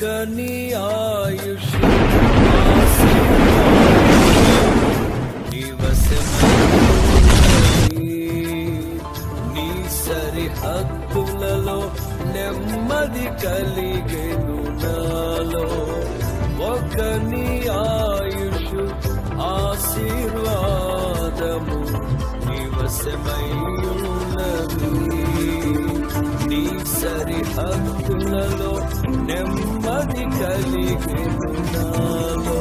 ఒకని ఆయుష్ నీ సరిహద్దులలో నెమ్మది కలిగెను నాలో. ఒకని ఆయుష్ ఆశీర్వాదము నివసమయ్యున్నది. నీ సరిహద్దులలో నెమ్మది కలిగెను నాలో.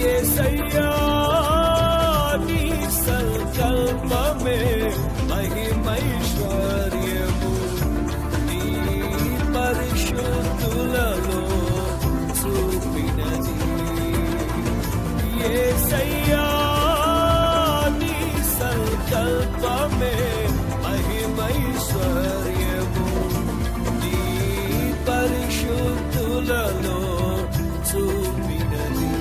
యేసయ్యా నీ సంకల్పమే మహిమైశ్వర్యము. నీ పరిశుద్ధులలో చూపినది. యేసయ్యా నీ సంకల్పమే మహిమైశ్వర్యము. నీ పరిశుద్ధులలో చూపినది.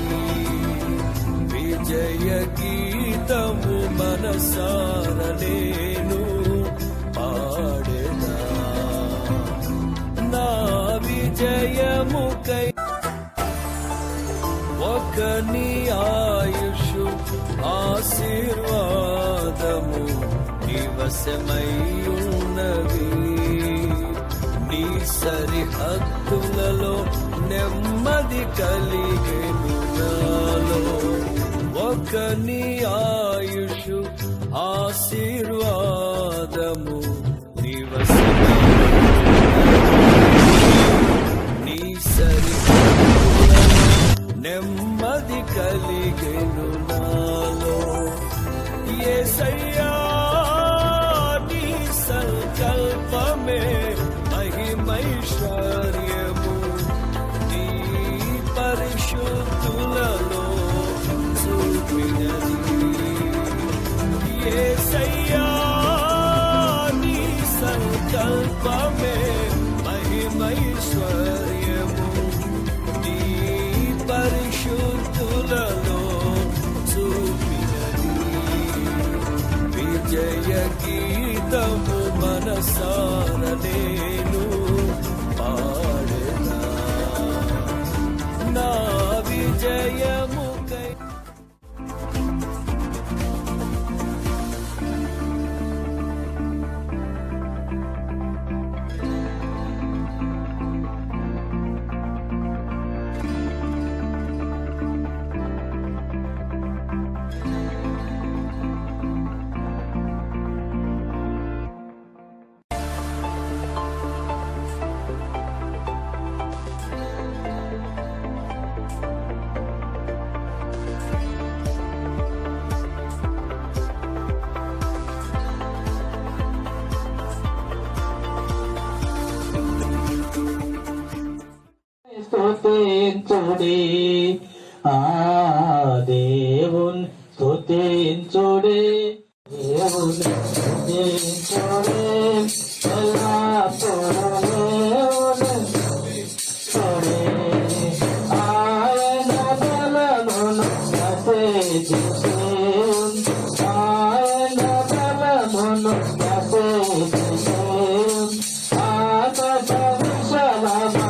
విజయ గీతము మనసార నేను పాడెదా. నా విజయముకై ఒకని ఆయుష్ ఆశీర్వాదము నివసమయ్యున్నది. నీ సరిహద్దులలో నెమ్మది కలిగెను నాలో. ఒకని ఆయుష్ ఆశీర్వాదము నీ సరిహద్దులలో నెమ్మది కలిగెను నాలో. యేసయ్యా నీ సంకల్పమే మహిమైశ్వర్యము. నీ పరిశుద్ధులలో చూపినది. యేసయ్యా నీ సంకల్పమే మహిమైశ్వర్యము. నీ పరిశుద్ధులలో చూపినది. విజయ గీతము మనసార నేను పాడెదా. నా విజయముకై స్తుతించుడి, ఆ దేవుని స్తుతించుడి, దేవుని స్తుతించుడి, ఎల్లప్పుడూ దేవుని స్తుతించుడి. ఆయన బలమును ప్రశంసించుడి, ఆయన బలమును ప్రశంసించుడి. ఆకాశ విశాలమందు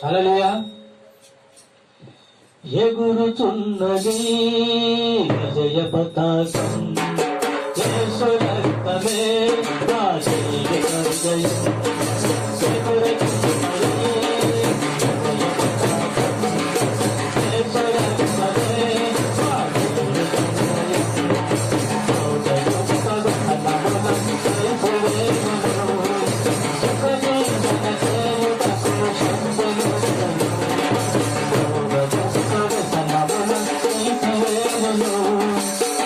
హల్లెలూయా. ఎగురుచున్నది విజయ పతాకం, యేసు రక్తమే నా జీవిత విజయం. ఎగురుచున్నది విజయ పతాకం, యేసు రక్తమే నా జీవిత విజయం. లోకయుక్తడు అన్నమునం యేసువే మనము, సుఖజీవన సేవకు సంపన్నుడను.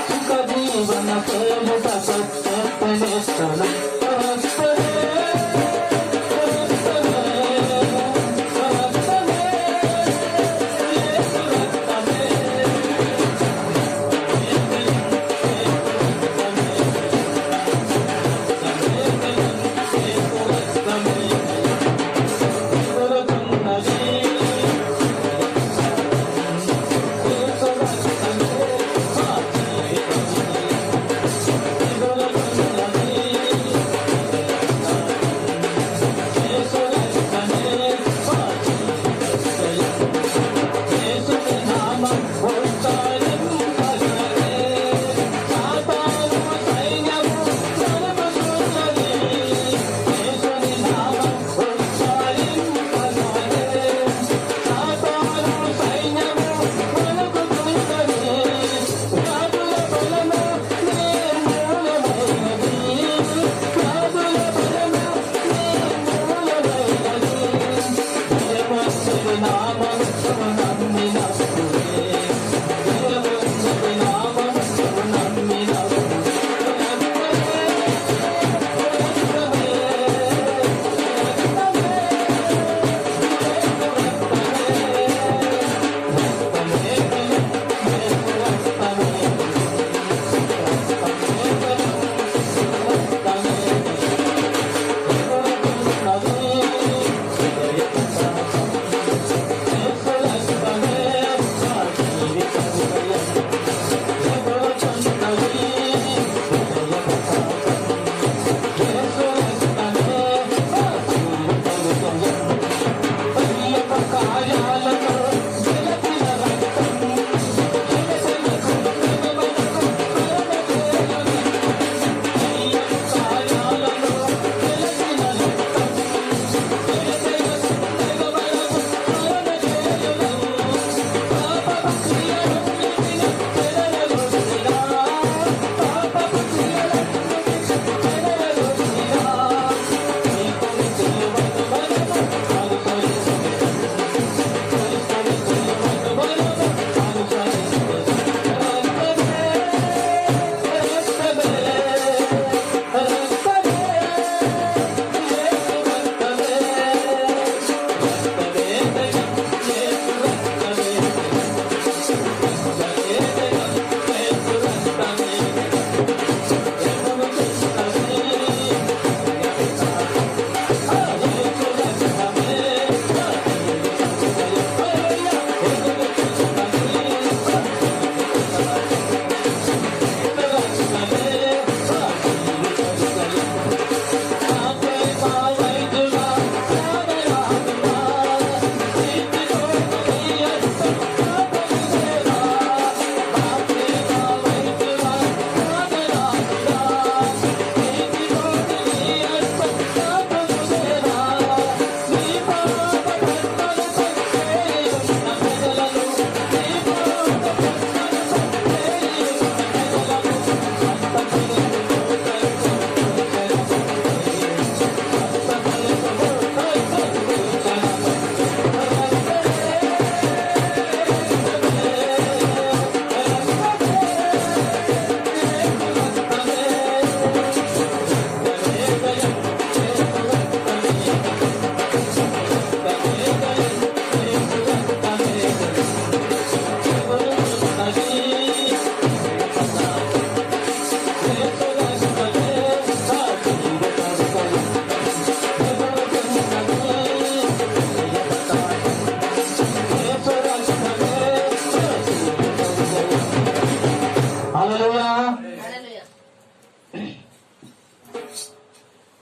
సుఖజీవన సేవక సత్యనిష్టను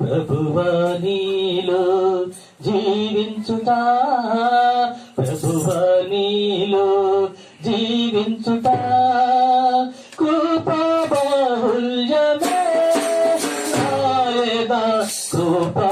ప్రభువా నీలో జీవించుట, ప్రభువా నీలో జీవించుట కృపా బాహుల్యమే నాయనా, కృపా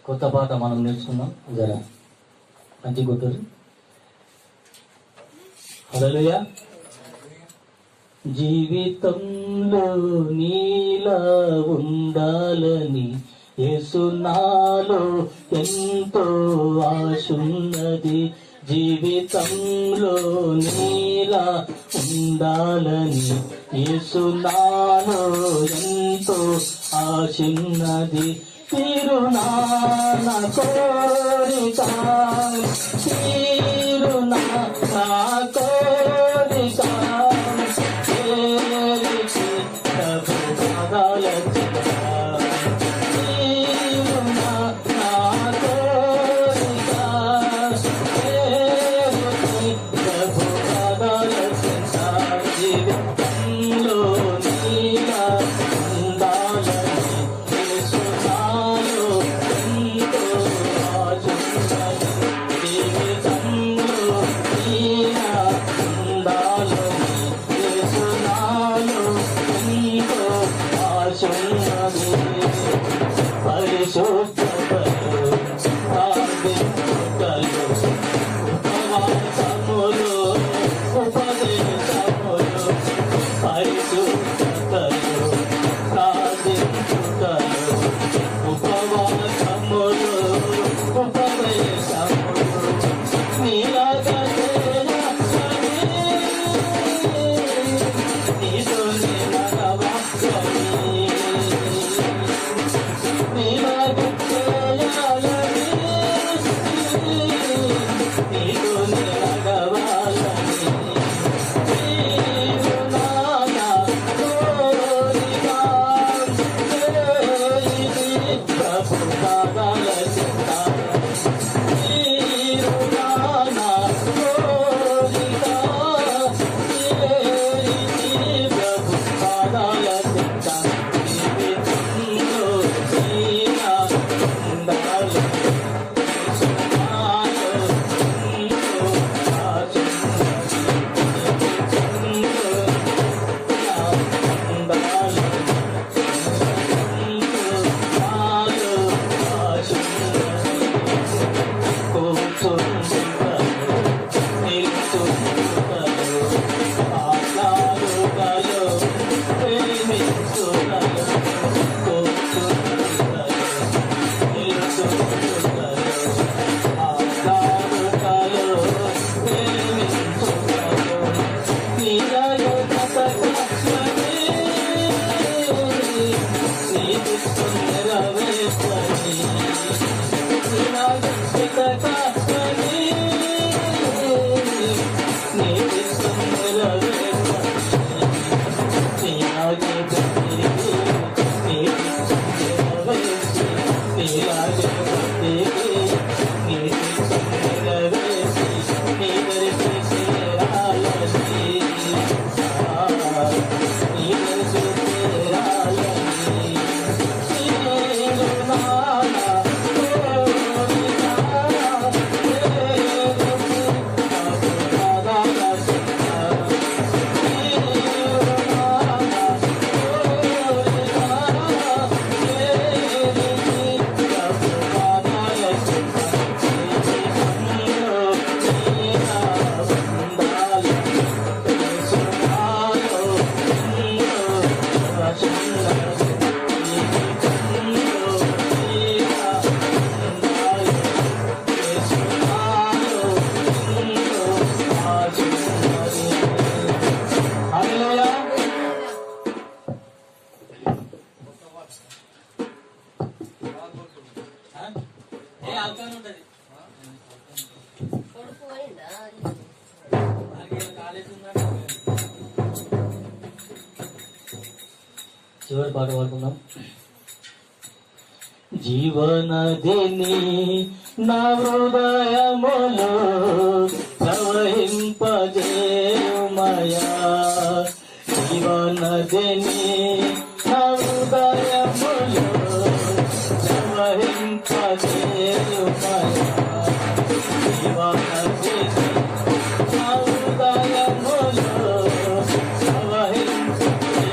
కొత్త పాట మనం నేర్చుకుందాం. జరా మంచి గుర్తురు. హల్లెలూయా. జీవితంలో నీలా ఉండాలని యేసు నాలో ఎంతో ఆశున్నది. జీవితంలో నీలా ఉండాలని యేసు నాలో ఎంతో ఆశున్నది. తీరునా నా కోరిక, తీరునా నా కోరిక, చేరిచి ప్రభు పాదాల చెంత. తీరునా నా కోరిక, చేరిచి ప్రభు పాదాల చెంత. జీవితంలో నీలా ఉండాలని యేసు నాలో ఎంతో ఆశున్నది. జీవిత చివరి పాట పాడుకుందాం. జీవనదిని నా హృదయములో ప్రవహింపజేయుమయా, జీవనదిని నా హృదయములో ప్రవహింపజేయుమయా, జీవనదిని నా హృదయములో ప్రవహింపజేయుమయా, జీవనదిని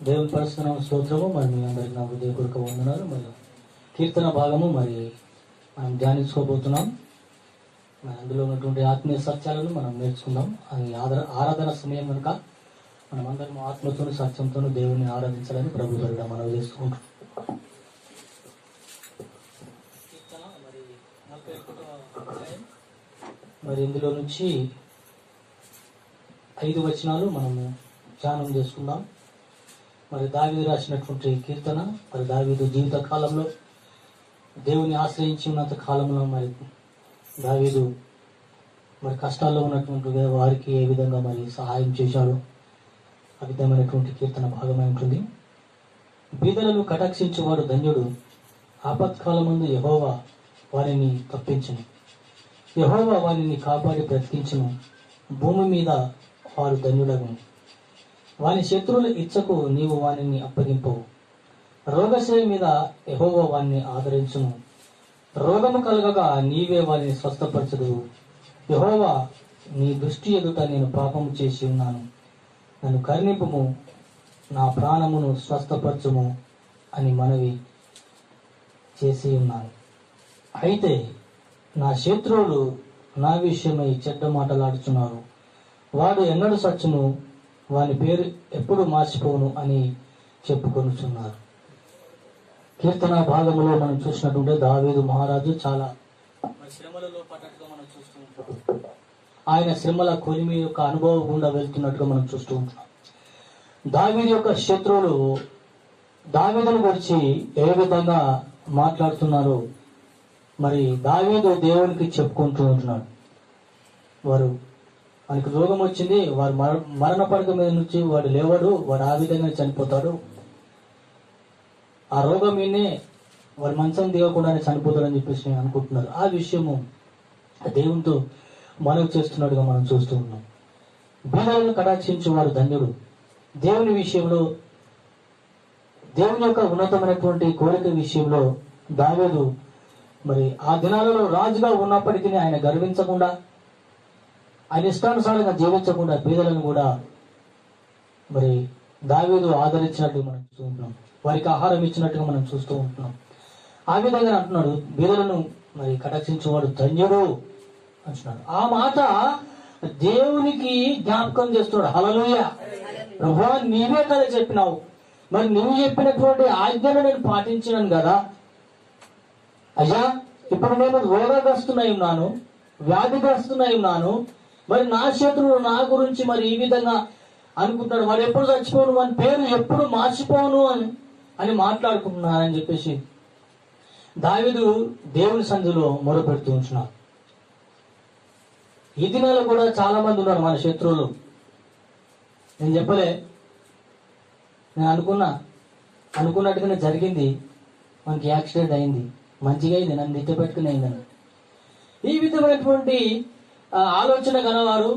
దేవుని పరిశుద్ధ స్తోత్రము. మరి మీ అందరికి నా హృదయపూర్వక వందనాలు. మరి కీర్తన భాగము మరి మనం ధ్యానించుకోబోతున్నాం. మరి అందులో ఉన్నటువంటి ఆత్మీయ సత్యాలను మనం నేర్చుకుందాం. అది ఆరాధన సమయం కనుక మనం అందరం ఆత్మతో సత్యంతో దేవుని ఆరాధించాలని ప్రభు ద్వారా మనం చేసుకుంటాం. మరి ఇందులో నుంచి 5 వచనాలు మనము ధ్యానం చేసుకుందాం. మరి దావీదు రాసినటువంటి కీర్తన. మరి దావీదు జీవిత కాలంలో దేవుని ఆశ్రయించి ఉన్నంత కాలంలో మరి దావీదు మరి కష్టాల్లో ఉన్నటువంటి వారికి ఏ విధంగా మరి సహాయం చేశాడో ఆ విధమైనటువంటి కీర్తన భాగమై ఉంటుంది. బీదలను కటాక్షించేవాడు ధన్యుడు, ఆపత్కాలమందు యెహోవా వారిని తప్పించును. యెహోవా వారిని కాపాడి బ్రతికించును. భూమి మీద వారు ధన్యుడగును. వాని శత్రువుల ఇచ్చకు నీవు వానిని అప్పగింపవు. రోగశయ మీద యెహోవా వారిని ఆదరించును. రోగము కలగగా నీవే వారిని స్వస్థపరచదువు. యెహోవా నీ దృష్టి ఎదుట నేను పాపము చేసి ఉన్నాను, నన్ను కరుణింపుము, నా ప్రాణమును స్వస్థపరచుము అని మనవి చేసి ఉన్నాను. అయితే నా శత్రువులు నా విషయమై చెడ్డ మాటలాడుచున్నారు. వాడు ఎన్నడూ సచ్చును, వాని పేరు ఎప్పుడు మార్చిపోను అని చెప్పుకొనుచున్నారు. కీర్తన భాగంలో మనం చూసినట్టుంటే దావీదు మహారాజు చాలా శ్రమలలో పడ్డట్టుగా మనం చూస్తూ ఉంటాం. ఆయన శ్రమల కొలిమి యొక్క అనుభవం గుండా వెళ్తున్నట్టుగా మనం చూస్తూ ఉంటాం. దావీదు యొక్క శత్రువులు దావీదును గురించి ఏ విధంగా మాట్లాడుతున్నారో మరి దావీదు దేవునికి చెప్పుకుంటూ ఉంటున్నాడు. వారు మనకి రోగం వచ్చింది, వారు మరణ పడక మీద నుంచి వాడు లేవాడు, వాడు ఆ విధంగా చనిపోతాడు, ఆ రోగం మీదనే వాడు మంచం దిగకుండానే చనిపోతాడని చెప్పేసి నేను అనుకుంటున్నారు. ఆ విషయము దేవునితో మనవి చేస్తున్నట్టుగా మనం చూస్తూ ఉన్నాం. బీదలను కటాక్షించు వాడు ధన్యుడు. దేవుని విషయంలో, దేవుని యొక్క ఉన్నతమైనటువంటి కోరిక విషయంలో దావీదు మరి ఆ దినాలలో రాజుగా ఉన్నప్పటికీ ఆయన గర్వించకుండా ఆయన ఇష్టానుసారంగా జీవించకుండా పేదలను కూడా మరి దావీదు ఆదరించినట్టు మనం చూస్తూ ఉంటున్నాం, వారికి ఆహారం ఇచ్చినట్టుగా మనం చూస్తూ ఉంటున్నాం. ఆ విధంగా అంటున్నాడు, బీదలను మరి కటాక్షించేవాడు ధన్యుడు అంటున్నాడు. ఆ మాట దేవునికి జ్ఞాపకం చేస్తున్నాడు. హల్లెలూయా. ప్రభువా, నీవే కదా చెప్పినావు, మరి నువ్వు చెప్పినటువంటి ఆజ్ఞను నేను పాటించినాను కదా అయ్యా. ఇప్పుడు నేను రోగగ్రస్తున్నై ఉన్నాను, వ్యాధిగ్రస్తున్నై ఉన్నాను, మరి నా శత్రువులు నా గురించి మరి ఈ విధంగా అనుకుంటాడు, వాడు ఎప్పుడు చచ్చిపోను, వాని పేరు ఎప్పుడు మార్చిపోను అని మాట్లాడుకుంటున్నారని చెప్పేసి దావీదు దేవుని సన్నిధిలో మొరపెడుతూ ఉంటున్నాడు. ఈ దినాల్లో కూడా చాలా మంది ఉన్నారు మన శత్రువులు. నేను చెప్పలే, నేను అనుకున్నట్టుగానే జరిగింది, మనకి యాక్సిడెంట్ అయింది, మంచిగా అయింది, నన్ను నిద్ర పెట్టుకుని అయిందని. ఈ విధమైనటువంటి ఆలోచన గలవారు,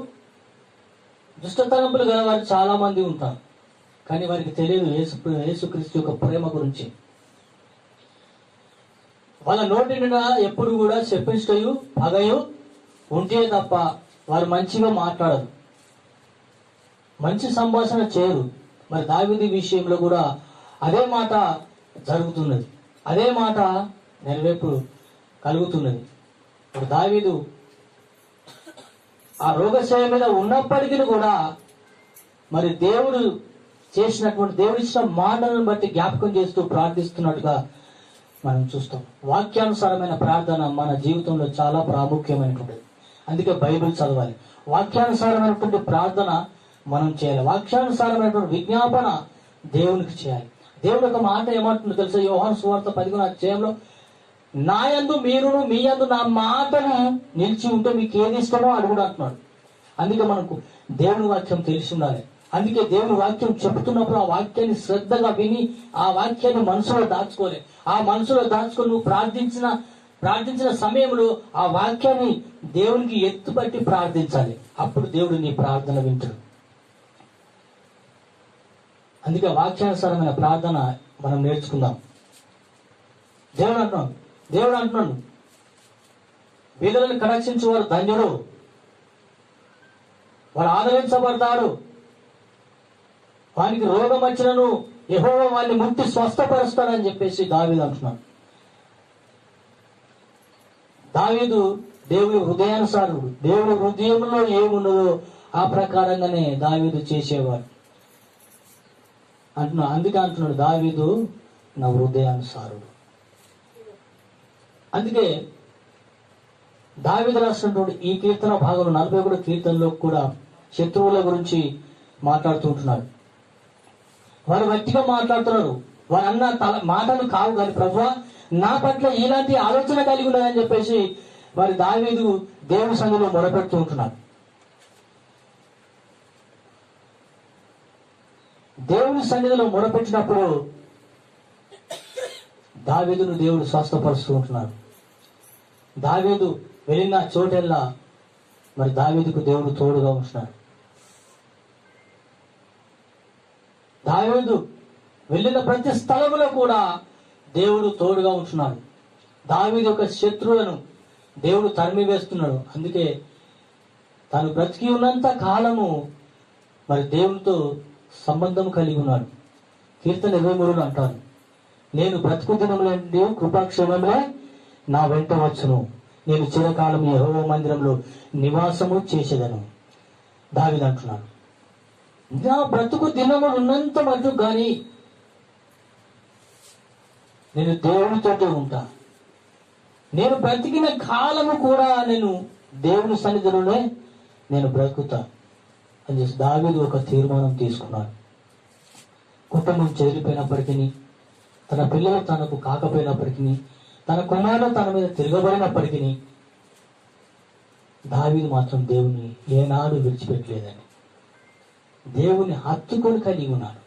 దుష్టతలంపులు గలవారు చాలా మంది ఉంటారు. కానీ వారికి తెలియదు యేసుక్రీస్తు యొక్క ప్రేమ గురించి. వాళ్ళ నోటి నిండా ఎప్పుడు కూడా శపించటయు పగయు ఉంటే తప్ప వారు మంచిగా మాట్లాడరు, మంచి సంభాషణ చేయరు. మరి దావీదు విషయంలో కూడా అదే మాట జరుగుతున్నది, అదే మాట నెరవేర్పు కలుగుతున్నది. ఇప్పుడు దావీదు ఆ రోగశయ మీద ఉన్నప్పటికీ కూడా మరి దేవుడు చేసినటువంటి దేవుడు ఇచ్చిన మాటలను బట్టి జ్ఞాపకం చేస్తూ ప్రార్థిస్తున్నట్టుగా మనం చూస్తాం. వాక్యానుసారమైన ప్రార్థన మన జీవితంలో చాలా ప్రాముఖ్యమైనటువంటిది. అందుకే బైబిల్ చదవాలి, వాక్యానుసారమైనటువంటి ప్రార్థన మనం చేయాలి, వాక్యానుసారమైనటువంటి విజ్ఞాపన దేవునికి చేయాలి. దేవుడు ఒక మాట ఏమంటుందో తెలుసా? యోహాను సువార్త 11వ అధ్యాయంలో, నా యందు మీరును మీ యందు నా మాటలు నిలిచి ఉంటే మీకు ఏది ఇష్టమో అడుగుడు అంటున్నాడు. అందుకే మనకు దేవుని వాక్యం తెలిసి ఉండాలి. అందుకే దేవుని వాక్యం చెబుతున్నప్పుడు ఆ వాక్యాన్ని శ్రద్ధగా విని ఆ వాక్యాన్ని మనసులో దాచుకోవాలి. ఆ మనసులో దాచుకొని నువ్వు ప్రార్థించిన సమయంలో ఆ వాక్యాన్ని దేవునికి ఎత్తుపట్టి ప్రార్థించాలి. అప్పుడు దేవుడు నీ ప్రార్థన వింటాడు. అందుకే వాక్యానుసారమైన ప్రార్థన మనం నేర్చుకుందాం. దేవుడు అంటున్నాడు బీదలను కటాక్షించేవారు ధన్యుడు, వాడు ఆదరించబడతాడు, వానికి రోగం వచ్చినను యెహోవా వాడిని ముట్టి స్వస్థపరుస్తాడని చెప్పేసి దావీదు అంటున్నాడు. దావీదు దేవుని హృదయానుసారుడు, దేవుని హృదయంలో ఏమున్నదో ఆ ప్రకారంగానే దావీదు చేసేవాడు అంటున్నాడు. అందుకే అంటున్నాడు దావీదు నా హృదయానుసారుడు. అందుకే దావీదు రాసినటువంటి ఈ కీర్తన భాగంలో 41 కీర్తనలో కూడా శత్రువుల గురించి మాట్లాడుతుంటున్నాడు. వారు గట్టిగా మాట్లాడుతున్నారు, వారు అన్న మాటలు కావు కానీ ప్రభువా నా పట్ల ఇలాంటి ఆలోచన కలిగి ఉన్నదని చెప్పేసి వారి దావీదు దేవుని సన్నిధిలో మొరపెడుతూ ఉంటున్నాడు. దేవుని సన్నిధిలో మొరపెట్టినప్పుడు దావీదును దేవుడు స్వస్థపరుస్తూ ఉంటున్నాడు. దావీదు వెళ్ళిన చోటెల్లా మరి దావీదుకు దేవుడు తోడుగా ఉంటున్నాడు. దావీదు వెళ్ళిన ప్రతి స్థలంలో కూడా దేవుడు తోడుగా ఉంటున్నాడు. దావీదు యొక్క శత్రువులను దేవుడు తరిమి వేస్తున్నాడు. అందుకే తాను బ్రతికి ఉన్నంత కాలము మరి దేవునితో సంబంధం కలిగి ఉన్నాడు. కీర్తన 23 అంటారు, నేను బ్రతుకు దినములంటే కృపాక్షేమములే నా వెంట వచ్చును, నేను చిరకాలం యెహోవా మందిరంలో నివాసము చేసేదను. దావీదు అంటున్నాడు, నా బ్రతుకు దినములు ఉన్నంత మటుకు కానీ నేను దేవునితోటే ఉంటా, నేను బ్రతికిన కాలము కూడా నేను దేవుని సన్నిధిలోనే నేను బ్రతుకుతా అని చెప్పి దావీదు ఒక తీర్మానం తీసుకున్నాడు. కుటుంబం చెదిరిపోయినప్పటికీ, తన పిల్లలు తనకు కాకపోయినప్పటికీ, తన కుమారులు తన మీద తిరగబడినప్పటికీ దావీదు మాత్రం దేవుని ఏనాడు విడిచిపెట్టలేదని దేవుని హత్తుకొని కలిగి ఉన్నాడు,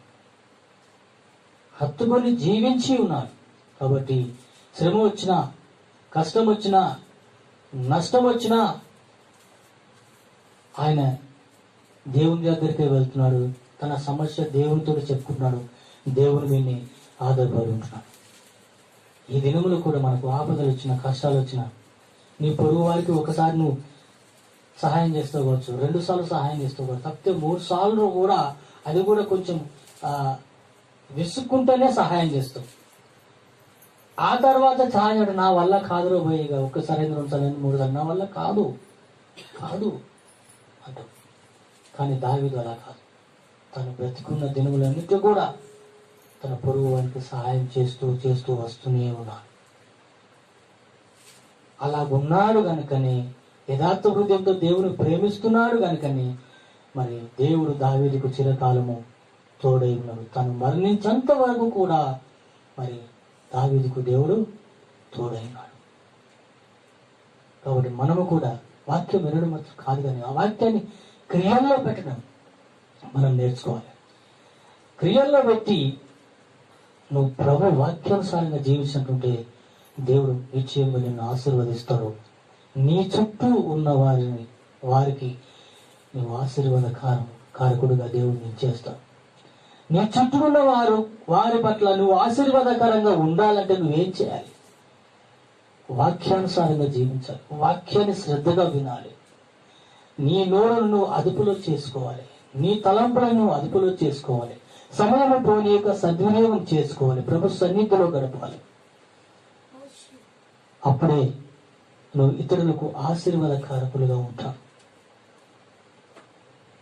హత్తుకొని జీవించి ఉన్నాడు. కాబట్టి శ్రమ వచ్చినా, కష్టం వచ్చినా, నష్టం వచ్చినా ఆయన దేవుని దగ్గరికి వెళ్తున్నాడు. తన సమస్య దేవునితో చెప్పుకుంటున్నాడు, దేవుని వీడిని ఆధారపడి ఉంటున్నాడు. ఈ దినములు కూడా మనకు ఆపదలు వచ్చినా, కష్టాలు వచ్చినా, నీ పొరుగు వారికి ఒకసారి నువ్వు సహాయం చేస్తూ కావచ్చు, 2 సార్లు సహాయం చేస్తూ కావచ్చు, తప్పితే 3 సార్లు కూడా అది కూడా కొంచెం విసుక్కుంటేనే సహాయం చేస్తాం. ఆ తర్వాత చాయడు నా వల్ల కాదురో పోయిగా ఒక్కసారి 2 సార్లు 3 సార్లు నా వల్ల కాదు అంటాం. కానీ దావీదు అలా కాదు. తను బ్రతికున్న దినములన్నిటి కూడా తన పొరుగు వారికి సహాయం చేస్తూ వస్తూనే ఉన్నాడు. అలాగున్నాడు కనుకనే, యథార్థ హృదయంతో దేవుని ప్రేమిస్తున్నాడు కనుకనే మరి దేవుడు దావీదుకు చిరకాలము తోడై ఉన్నాడు. తను మరణించేంత వరకు కూడా మరి దావీదుకు దేవుడు తోడై ఉన్నాడు. కాబట్టి మనము కూడా వాక్యం వినడం మాత్రం కాదు, కానీ ఆ వాక్యాన్ని క్రియల్లో పెట్టడం మనం నేర్చుకోవాలి. క్రియల్లో పెట్టి నువ్వు ప్రభు వాక్యానుసారంగా జీవించినట్టుంటే దేవుడు నిశ్చయంగా నిన్ను ఆశీర్వదిస్తాడు. నీ చుట్టూ ఉన్న వారికి నువ్వు ఆశీర్వాద కారకుడుగా దేవుడు నేను చేస్తాడు. నీ చుట్టూ ఉన్న వారి పట్ల నువ్వు ఆశీర్వాదకరంగా ఉండాలంటే నువ్వేం చేయాలి? వాక్యానుసారంగా జీవించాలి. వాక్యాన్ని శ్రద్ధగా వినాలి. నీ నోరును నువ్వు అదుపులో చేసుకోవాలి. నీ తలంపులను నువ్వు అదుపులో చేసుకోవాలి. సమయం పోనీ యొక్క సద్వినియోగం చేసుకోవాలి. ప్రభు సన్నిధిలో గడపాలి. అప్పుడే నువ్వు ఇతరులకు ఆశీర్వాదకారకులుగా ఉంటావు.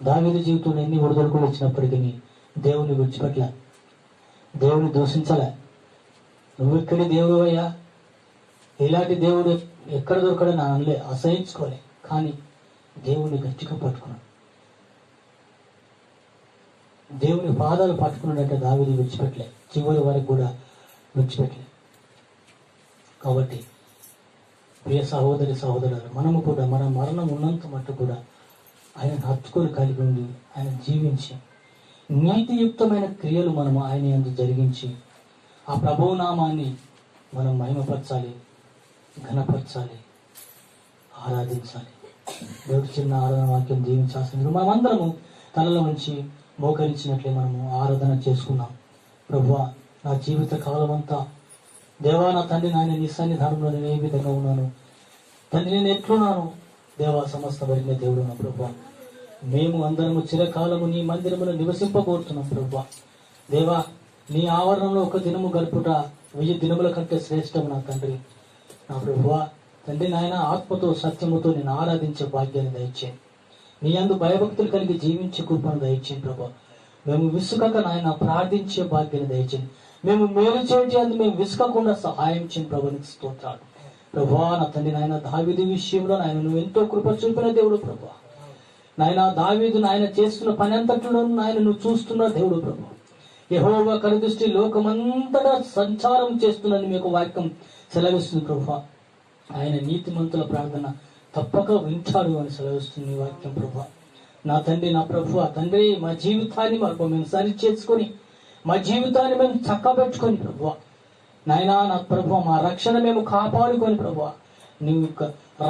దావీదు జీవితంలో ఎన్ని ఒడిదొడుకులు వచ్చినప్పటికీ దేవుని విడిచిపెట్టలే, దేవుని దూషించలే. నువ్వు ఇక్కడి దేవుడు అయ్యా, ఇలాంటి దేవుడు ఎక్కడ దొరకడని అనలే, అసహించుకోలే. కానీ దేవుని గట్టిగా పట్టుకున్నాడు. దేవుని పాదాలు పట్టుకున్నాడంటే దావీదు విడిచిపెట్టలే, చివరి వారికి కూడా విడిచిపెట్టలే. కాబట్టి ప్రియ సహోదరులు, మనము కూడా మన మరణం ఉన్నంత మట్టు కూడా ఆయన హత్తుకొని కలిగి ఉండి ఆయన జీవించి నీతియుక్తమైన క్రియలు మనము ఆయన యందు జరిగించి ఆ ప్రభువు నామాన్ని మనం మహిమపరచాలి, ఘనపరచాలి, ఆరాధించాలి. దేవుడి చిన్న ఆరాధన వాక్యం దీవించాల్సింది. మనమందరము తలలో ఉంచి మోకరించినట్లే మనము ఆరాధన చేసుకున్నాం. ప్రభువా, నా జీవిత కాలం అంతా దేవా, నా తండ్రి నాయన నీ సన్నిధానంలో నేను ఏ విధంగా ఉన్నాను తండ్రి, నేను ఎట్లున్నాను దేవా, సమస్త వరిగిన దేవుడు నా ప్రభువా. మేము అందరము చిరకాలము నీ మందిరములో నివసింపబోతున్నాం ప్రభువా. దేవా, నీ ఆవరణంలో ఒక దినము గడుపుట 1000 దినముల కంటే శ్రేష్టం నా తండ్రి నా ప్రభువా. తండ్రి నాయన, ఆత్మతో సత్యముతో నేను ఆరాధించే భాగ్యాన్ని దయచేయండి. నీ యందు భయభక్తులు కలిగి జీవించే కృపను దయచేయండి ప్రభా. మేము విసుకక నాయన ప్రార్థించే భాగ్యాన్ని దయచేయండి. మేము మేలు చేయడానికి మేము విసుకకుండా సహాయం చేయండి ప్రభు. నీకు స్తోత్రాలు ప్రభువా. నా తండ్రి నాయన, దావీదు విషయంలో నాయన నువ్వు ఎంతో కృప చూపిన దేవుడు ప్రభువా. నాయన, దావీదు నాయన చేస్తున్న పని అంతట్లో నాయన నువ్వు చూస్తున్న దేవుడు ప్రభు. యెహోవా కనుదృష్టి లోకమంతటా సంచారం చేస్తున్నది మీకు వాక్యం సెలవిస్తుంది ప్రభువా. ఆయన నీతిమంతుల ప్రార్థన తప్పక వింటాడు అని సెలవిస్తుంది వాక్యం ప్రభువా. నా తండ్రి నా ప్రభువా, తండ్రి మా జీవితాన్ని మేము సరి చేసుకొని మా జీవితాన్ని మేము చక్కబెట్టుకొని ప్రభువా నాయనా, నా ప్రభువా మా రక్షణ మేము కాపాడుకొని ప్రభువా నీ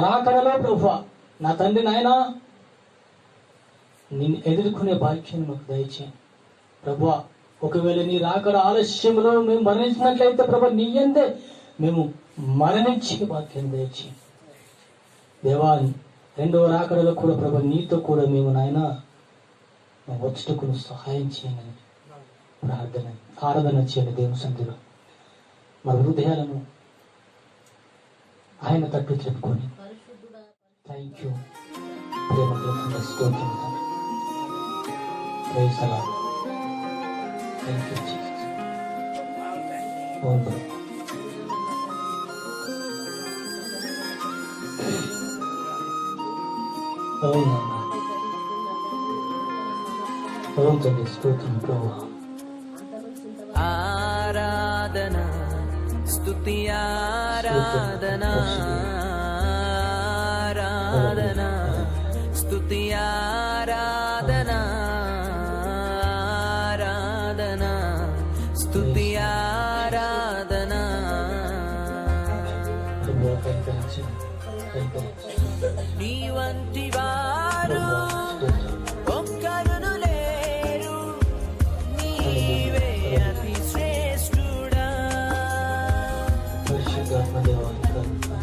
రాకడలో ప్రభువా నా తండ్రి నాయనా నిన్ను ఎదుర్కొనే భాగ్యాన్ని మాకు దయచేయండి ప్రభువా. ఒకవేళ నీ రాకడ ఆలస్యంలో మేము మరణించినట్లయితే ప్రభా నీ యందే మేము మరణించే భాగ్యాన్ని దయచేయండి దేవా. 2వ రాకడలో కూడా ప్రభా నీతో కూడా మేము నాయన వచ్చుటకు సహాయం చేయండి ఆరాధన చేయండి దేవుని సన్నిధిలో. మన హృదయాలను ఆయన తట్టు చెప్పుకొని థ్యాంక్ యూ ప్రేమ స్తోత్రం praise the lord. Thank you Jesus. అవును అవును తండ్రి, స్తోత్రం ప్రభువా. ఆరాధన స్తుతి ఆరాధన ఆరాధన స్తుతి ఆరాధన ఆరాధన స్తుతి ఆరాధన. నీ వంటి వారు ఒక్కరును లేరు, నీవే అతి శ్రేష్ఠుడా.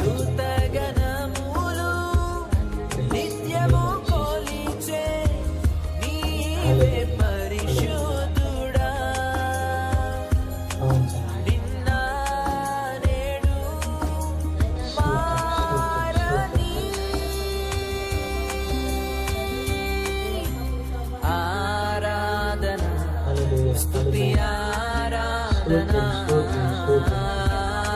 కృతజ్ఞతలు నిత్యము స్తోత్రం, స్తోత్రం.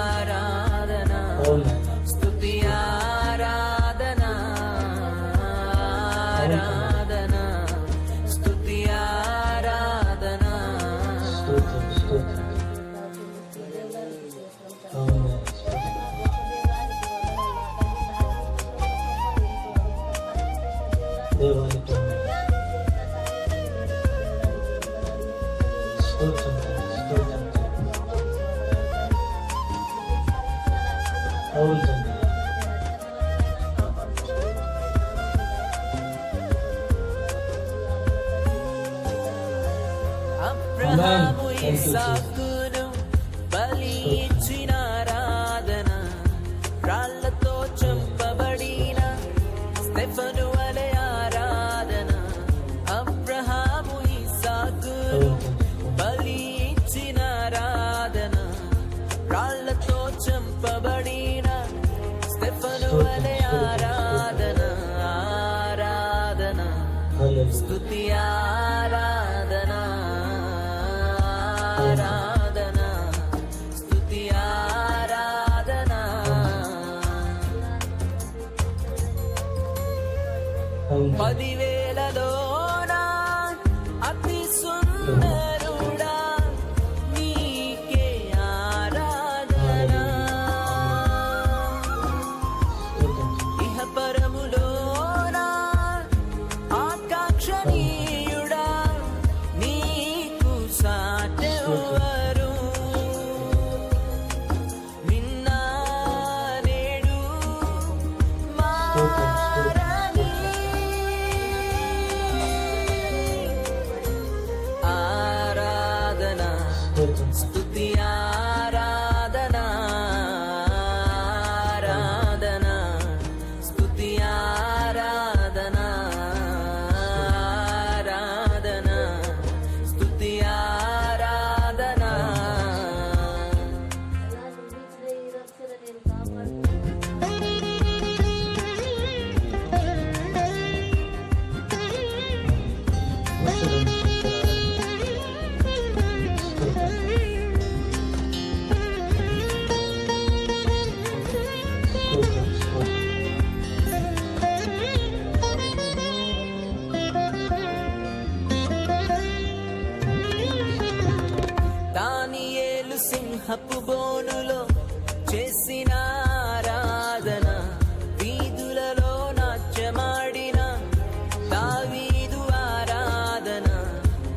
ఆరాధన అవును. స్తుతి ఆరాధన ఆరాధన స్తుతి ఆరాధన స్తోత్రం, స్తోత్రం. అవును. దేవానికి స్తోత్రం, స్తోత్రం. అవును తండ్రి. Abraham Thank you, Jesus. ఇస్సాకును బలి ఇచ్చిన ఆరాధన రాళ్లతో చంపబడిన స్టెఫను వలె ఆరాధన అబ్రహాము ఇస్సాకును బలి ఇచ్చిన ఆరాధన రాళ్లతో చంపబడిన స్టెఫను వలె ఆరాధన ఆరాధన హల్లెలూయా. స్తుతి ఆరాధన ఆరాధన స్తుతి ఆరాధన అవును. 10,000లోన అతి సుందరుడా నీకే ఆరాధన స్తోత్రం. ఇహపరములోన ఆకాంక్షణీయుడా నీకు సాటెవరు నిన్న నేడు మారని ఆరాధన స్తోత్రం. స్తుతి ఆరాధన ఆరాధన స్తుతి ఆరాధన ఆరాధన స్తుతి ఆరాధన దానియేలు సింహపు బోనులో చేసిన ఆరాధన వీధులలో నాట్యమాడిన దావీదు ఆరాధన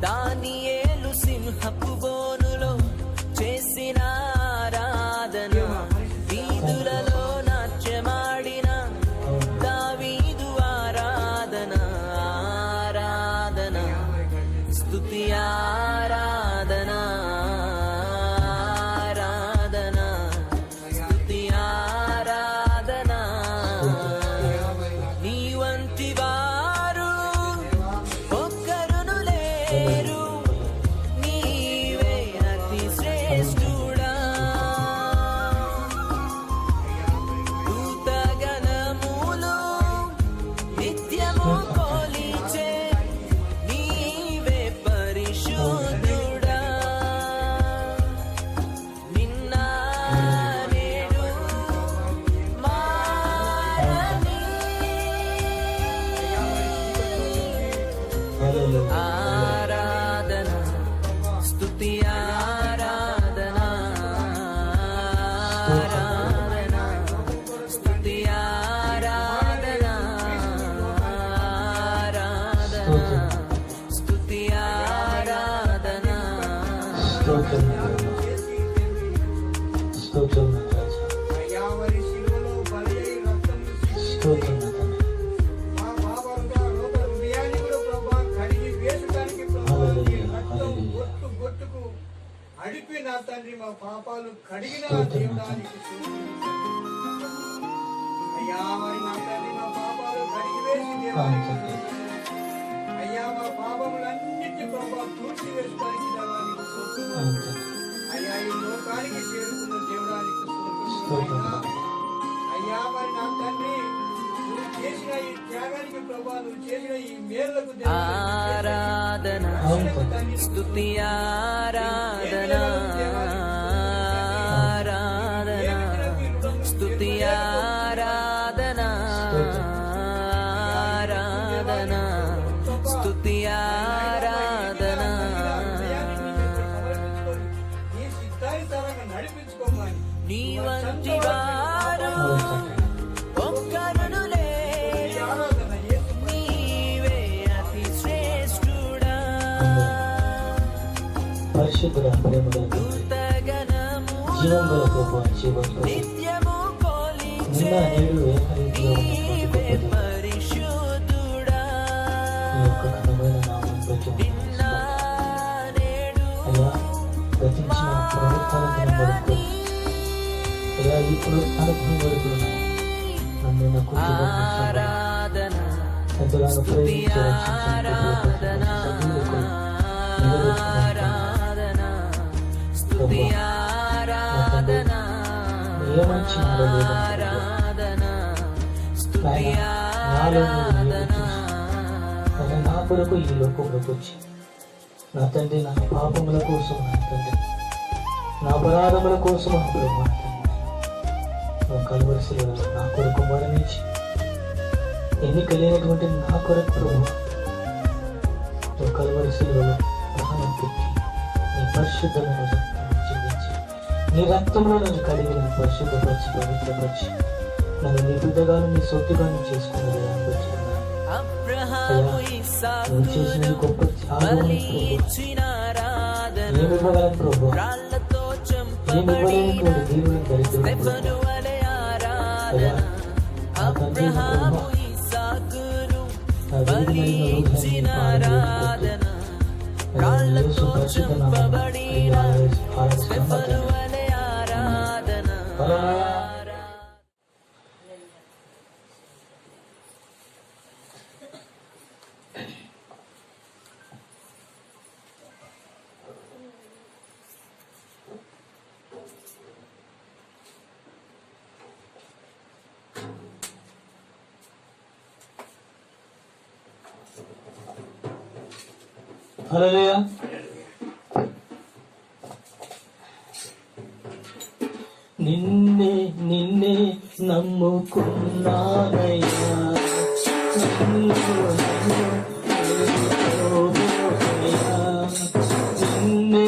దానియేలు సింహపు బోనులో చేసిన ఆరాధన వీధులలో నాట్యమాడిన దావీదు ఆరాధన ఆరాధన స్తుతి ఆరాధన ఆరాధన స్తుతి ఆరాధన నీ వంటి వారు ఒక్కరును లేరు నీవే అతి శ్రేష్ఠుడా దూతగణములు నిత్యము కొలిచే నీవే పరిశుద్ధుడా నిన్న నేడు మారని హల్లెలూయా. ఆరాధన స్తుతి ఆరాధన ఆరాధన స్తుతి ఆరాధన ఆరాధన స్తుతి ఆరాధన స్తోత్రం. స్తోత్రం రాజా. అయ్యావరి శిలువలో బలి అయి రక్తం స్తోత్రం తండ్రి. మా పాపాలుగా లోపల హృదయాన్ని కూడా ప్రభా కడిగి వేసడానికి ప్రభా నీ రక్తం గొట్టు గొట్టుకు అడిపి నా తండ్రి మా పాపాలు కడిగిన దేవుడానికి అయ్యా మరి నా తండ్రి మా పాపాలు కడిగి వేసి దేవానికి అయ్యా మా పాపములన్నిటి ప్రభా తూర్చి వేసడానికి దేవానికి స్తోత్రం. అయ్యా ఈ లోకానికి చేరుకున్న దేవుడానికి స్తోత్రం. అయ్యా మరి నా తండ్రి నువ్వు చేసిన ఈ త్యాగానికి ప్రభా నువ్వు చేసిన ఈ మేలులకు ఆరాధన స్తుతి ఆరాధన ఆరాధన స్తుతి ఆరాధన ఆరాధన స్తుతి ఆరాధన నీ చిత్తానుసారంగా నడిపించుకోమని నీ వంటి వారు ఒక్కరును లేరు ఆరాధన యేసు నీవే అతి శ్రేష్ఠుడా పరిశుద్ధుడ ప్రేమగల తండ్రి, కృతగణము జీవం గల ప్రభు, జీవం ప్రభు, నిత్యము నిన్న నేడు ఏకరీతిగా ఉన్నటువంటి నీవే గొప్ప పరిశుద్ధుడా ఈ యొక్క ఘనమైన నామం బట్టి నిన్న నేడు అయ్యా గతించిన ప్రభుత్వాల దినం వరకు అయ్యా ఈ పునరుత్థానం వరకు నన్ను నా కుటుంబం ఆరాధన ఎంతగానో ప్రేమించి రక్షించిన సభ్యులకు ఆరాధన స్తుతి ఆరాధన ఏమంచి ఆరాధన స్తుతి ఆరాధన నా కొరకు ఈ లోకంలోకి వచ్చి నా తండ్రి నా పాపముల కోసం నా తండ్రి నా అపరాధముల కోసం నా ప్రభు నా తండ్రి కలవరిశిలో నా కొరకు మరణించి ఎన్నిక లేనటువంటి నా కొరకు ప్రభు కలవరిశిలో ప్రాణం పెట్టి నీ పరిశుద్ధమైన రక్తాన్ని చెల్లించి నీ రక్తంలో నన్ను కడిగి నన్ను పరిశుద్ధపరిచి పవిత్రపరిచి నన్ను నీ బిడ్డగాను నీ సొత్తుగాను చేసుకున్నది బట్టి అబ్రహాము నువ్వు చేసిన ఈ గొప్ప త్యాగాన్ని ప్రభు ఏమి ఇవ్వగలను ప్రభు రాళ్లతో ఏమి ఇవ్వలేనటువంటి దేవుని దరిద్రుడు వలె ఆరాధన అబ్రహాము ఇస్సాకును బలిచ్చిన ఆరాధన రాళ్లతో చంపబడిన స్టెఫను వలె ఆరాధన హల్లెలూయా. నిన్నే నిన్నే నమ్ముకున్నానయ్యా, నిన్నే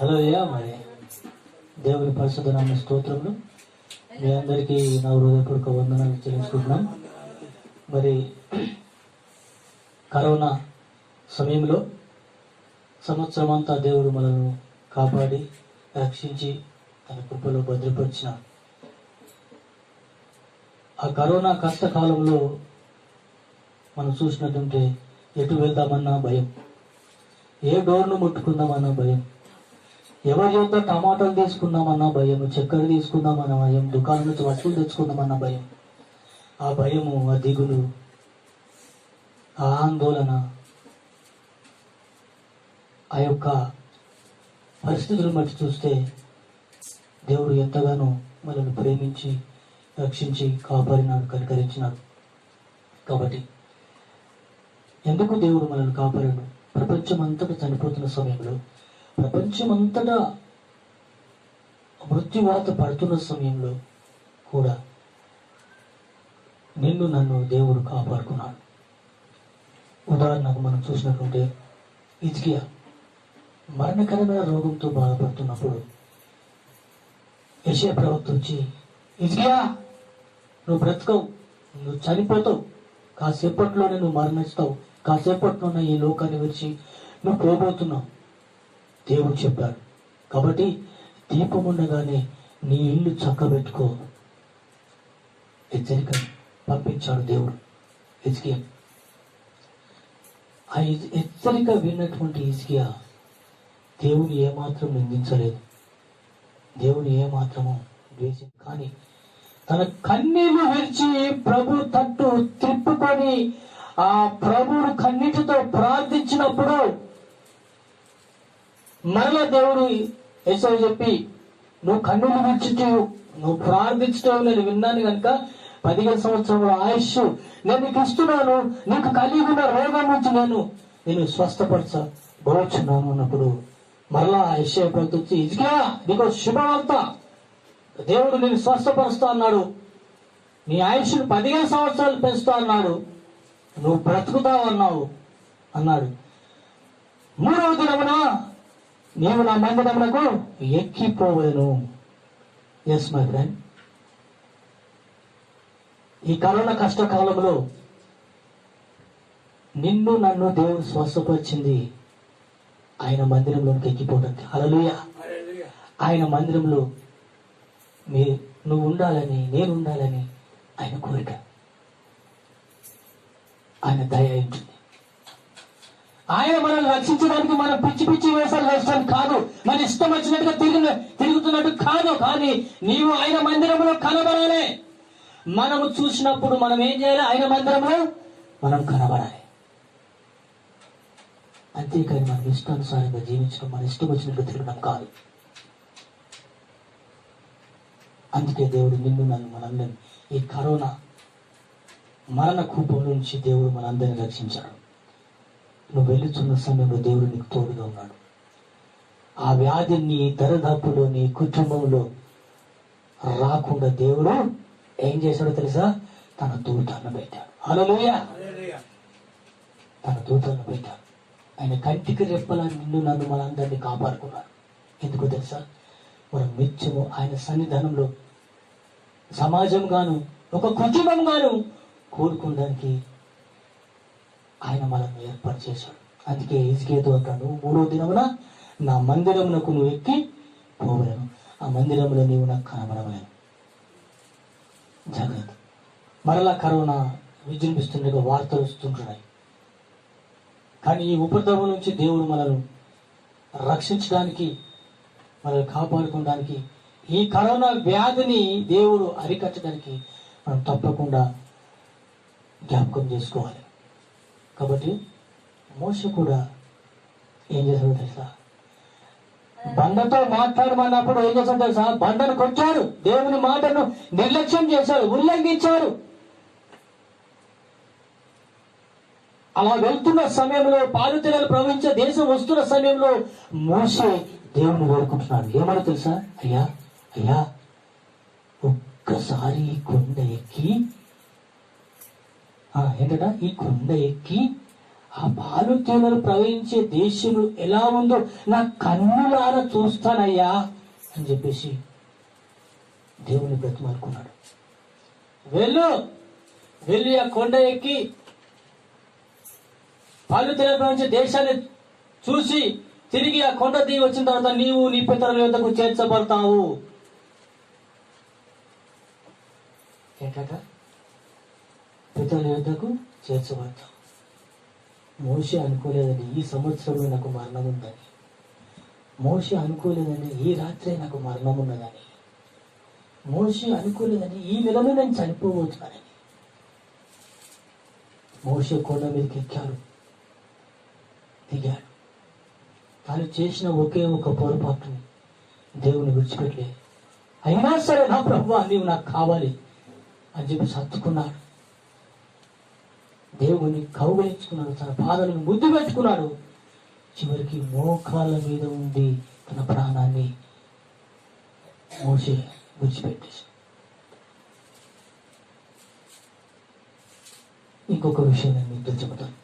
హల్లెలూయా. మరి దేవుని పరిశుద్ధ నామ స్తోత్రములు. మీ అందరికీ నా హృదయపూర్వక వందనాలు చెల్లించుకుంటున్నాం. మరి కరోనా సమయంలో సంవత్సరం అంతా దేవుడు మనల్ని కాపాడి రక్షించి తన కృపలో భద్రపరిచిన ఆ కరోనా కష్టకాలంలో మనం చూసినట్టుంటే ఎటు వెళ్దామన్నా భయం, ఏ డోర్ను ముట్టుకుందామన్నా భయం, ఎవరి యొక్క టమాటాలు తీసుకుందామన్నా భయం, చక్కెర తీసుకుందామన్నా భయం, దుకాణం నుంచి వస్తువులు తెచ్చుకుందామన్నా భయం. ఆ భయము, ఆ దిగులు, ఆ ఆందోళన, ఆ యొక్క పరిస్థితులను బట్టి చూస్తే దేవుడు ఎంతగానో మనల్ని ప్రేమించి రక్షించి కాపాడినాడు, కనికరించినాడు. కాబట్టి ఎందుకు దేవుడు మనల్ని కాపాడాడు? ప్రపంచమంతటా చనిపోతున్న సమయంలో, ప్రపంచమంతటా మృత్యువాత పడుతున్న సమయంలో కూడా నిన్ను నన్ను దేవుడు కాపాడుకున్నాడు. ఉదాహరణకు మనం చూసినట్టుంటే హిజ్కియా మరణకరమైన రోగంతో బాధపడుతున్నప్పుడు యెషయా ప్రవక్త వచ్చి, హిజ్కియా నువ్వు బ్రతకవు, నువ్వు చనిపోతావు, కాసేపట్లోనే నువ్వు మరణిస్తావు, కాసేపట్లోనే ఈ లోకాన్ని విడిచి నువ్వు పోబోతున్నావు దేవుడు చెప్పాడు. కాబట్టి దీపం ఉండగానే నీ ఇల్లు చక్కబెట్టుకో హెచ్చరిక పంపించాడు దేవుడు హిజ్కియా. ఆ హెచ్చరిక విన్నటువంటి హిజ్కియా దేవుని ఏమాత్రం నిందించలేదు, దేవుని ఏమాత్రము ద్వేషం. కానీ తన కన్నీళ్లు విడిచి ప్రభు తట్టు త్రిప్పుకొని ఆ ప్రభువును కన్నీటితో ప్రార్థించినప్పుడు మరలా దేవుడు యేసయ్య చెప్పి, నువ్వు కన్నులు విడిచిట్టు నువ్వు ప్రార్థించడం నేను విన్నాను కనుక 15 సంవత్సరముల ఆయుష్ నేను నీకు ఇస్తున్నాను, నీకు కలిగి ఉన్న రోగం నుంచి నేను స్వస్థపరచబోచున్నాను అన్నప్పుడు మరలా యెషయా ప్రవక్త వచ్చి, హిజ్కియా నీకు శుభవార్త, దేవుడు నేను స్వస్థపరుస్తా అన్నాడు, నీ ఆయుష్ను 15 సంవత్సరాలు పెంచుతా అన్నాడు, నువ్వు బ్రతుకుతావు అన్నాడు. 3వ దినమున నీవు నా మందిరమునకు ఎక్కిపోవెను. ఎస్ మై ఫ్రెండ్, ఈ కరోనా కష్టకాలంలో నిన్ను నన్ను దేవుడు స్వస్థపరిచింది ఆయన మందిరంలోకి ఎక్కిపోవడానికి. హల్లెలూయా. ఆయన మందిరంలో నువ్వు ఉండాలని, నేను ఉండాలని ఆయన కోరిక, ఆయన దయ ఉంటుంది. ఆయన మనల్ని రక్షించడానికి మనం పిచ్చి పిచ్చి వేషాలు వేయడం కాదు, మన ఇష్టం వచ్చినట్టుగా తిరుగుతున్నట్టు కాదు. కానీ నీవు ఆయన మందిరంలో కనబడాలి. మనము చూసినప్పుడు మనం ఏం చేయాలి? ఆయన మందిరంలో మనం కనబడాలి. అంతేకాని మనం ఇష్టానుసారంగా జీవించడం, మన ఇష్టం వచ్చినట్టుగా తిరగడం కాదు. అందుకే దేవుడు నిన్ను నన్ను మనందరినీ ఈ కరోనా మరణ కూపం నుంచి దేవుడు మనందరినీ రక్షించాడు. నువ్వు వెళ్తున్న సమయంలో దేవుడు నీకు తోడుగా ఉన్నాడు. ఆ వ్యాధి నీ దరిదాపులో, నీ కుటుంబంలో రాకుండా దేవుడు ఏం చేశాడో తెలుసా? తన దూతలను పెట్టాడు. హల్లెలూయా. తన దూతలను పెట్టాడు. ఆయన కంటికి రెప్పలా నిన్ను నన్ను మనందరినీ కాపాడుకున్నాడు. ఎందుకో తెలుసా? మనం నిత్యము ఆయన సన్నిధానంలో సమాజంగాను, ఒక కుటుంబంగాను కోరుకోవడానికి ఆయన మనల్ని ఏర్పాటు చేశాడు. అందుకే హిజ్కియాతో అంటాడు, 3వ దినమున నా మందిరమునకు నువ్వు ఎక్కి పోవలేను, ఆ మందిరంలో నీవు నాకు కనబడవలేను. జాగ్రత్త. మరలా కరోనా విజృంభిస్తుండగా వార్తలు వస్తుంటున్నాయి. కానీ ఈ ఉపద్రవం నుంచి దేవుడు మనల్ని రక్షించడానికి, మనల్ని కాపాడుకోవడానికి, ఈ కరోనా వ్యాధిని దేవుడు అరికట్టడానికి మనం తప్పకుండా జ్ఞాపకం చేసుకోవాలి. కాబట్టి మోషే కూడా ఏం చేశాడో తెలుసా? బండతో మాట్లాడమన్నప్పుడు ఏం చేశాడు తెలుసా? బండను కొట్టాడు. దేవుని మాటను నిర్లక్ష్యం చేశాడు, ఉల్లంఘించాడు. అలా వెళ్తున్న సమయంలో, పాలుతెరలు ప్రవహించే దేశం వస్తున్న సమయంలో మోషే దేవుని వేడుకుంటున్నాడు. ఏమని తెలుసా? అయ్యా అయ్యా ఒక్కసారి ఈ కొండ ఎక్కి ఏంటట, ఈ కొండ ఎక్కి ఆ పాలు తేనెలు ప్రవహించే దేశము ఎలా ఉందో నా కన్నులారా చూస్తానయ్యా అని చెప్పేసి దేవుని బ్రతిమాలుకున్నాడు. వెళ్ళి ఆ కొండ ఎక్కి పాలు తేనెలు ప్రవహించే దేశాన్ని చూసి తిరిగి ఆ కొండ దిగి వచ్చిన తర్వాత నీవు నీ పితరుల యొద్దకు చేర్చబడతావు. ఏంటట? పితరుల యొద్దకు చేర్చబడతావు. మోషే అనుకోలేదండి ఈ సంవత్సరంలో నాకు మరణం ఉందని. మోషే అనుకోలేదండి ఈ రాత్రే నాకు మరణం ఉన్నదని. మోషే అనుకోలేదండి ఈ నెలలో నేను చనిపోబోతున్నానని. మోషే కొండ మీదకి ఎక్కాడు, దిగాడు. తాను చేసిన ఒకే ఒక పొరపాటుని దేవుని విడిచిపెట్టలేదు. అయినా సరే నా ప్రభువా నీవు నాకు కావాలి అని చెప్పి సత్తుకున్నాడు. దేవుని కౌగలించుకున్నాడు, తన పాదాలను ముద్దు పెట్టుకున్నాడు. చివరికి మోకాళ్ళ మీద ఉండి తన ప్రాణాన్ని మోషే విడిచిపెట్టేసి. ఇంకొక విషయం నేను మీకు చెబుతాను.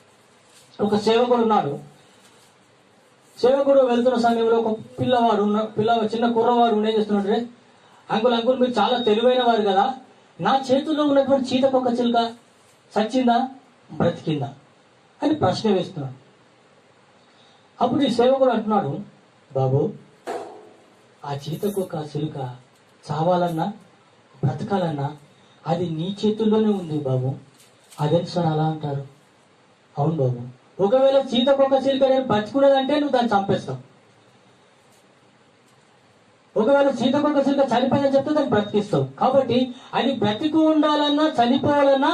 ఒక సేవకుడు ఉన్నాడు. సేవకుడు వెళ్తున్న సమయంలో ఒక చిన్న కుర్రవాడు ఏం చేస్తున్నాడు, అంకుల్ మీరు చాలా తెలివైన వారు కదా, నా చేతుల్లో ఉన్నటువంటి చీతకొక చిలుక చచ్చిందా బ్రతికిందా అని ప్రశ్న వేస్తున్నాడు. అప్పుడు ఈ సేవకుడు అంటున్నాడు, బాబు ఆ చీతకొక చిలుక చావాలన్నా బ్రతకాలన్నా అది నీ చేతుల్లోనే ఉంది బాబు. అదేంటి సార్ అలా అంటారు? అవును బాబు, ఒకవేళ చీతకొక చిలుక నేను బతుకున్నదంటే నువ్వు దాన్ని చంపేస్తావు. ఒకవేళ చీతకొక చిలుక చనిపోయిందని చెప్తే దాన్ని బ్రతికిస్తావు. కాబట్టి అది బ్రతికి ఉండాలన్నా చనిపోవాలన్నా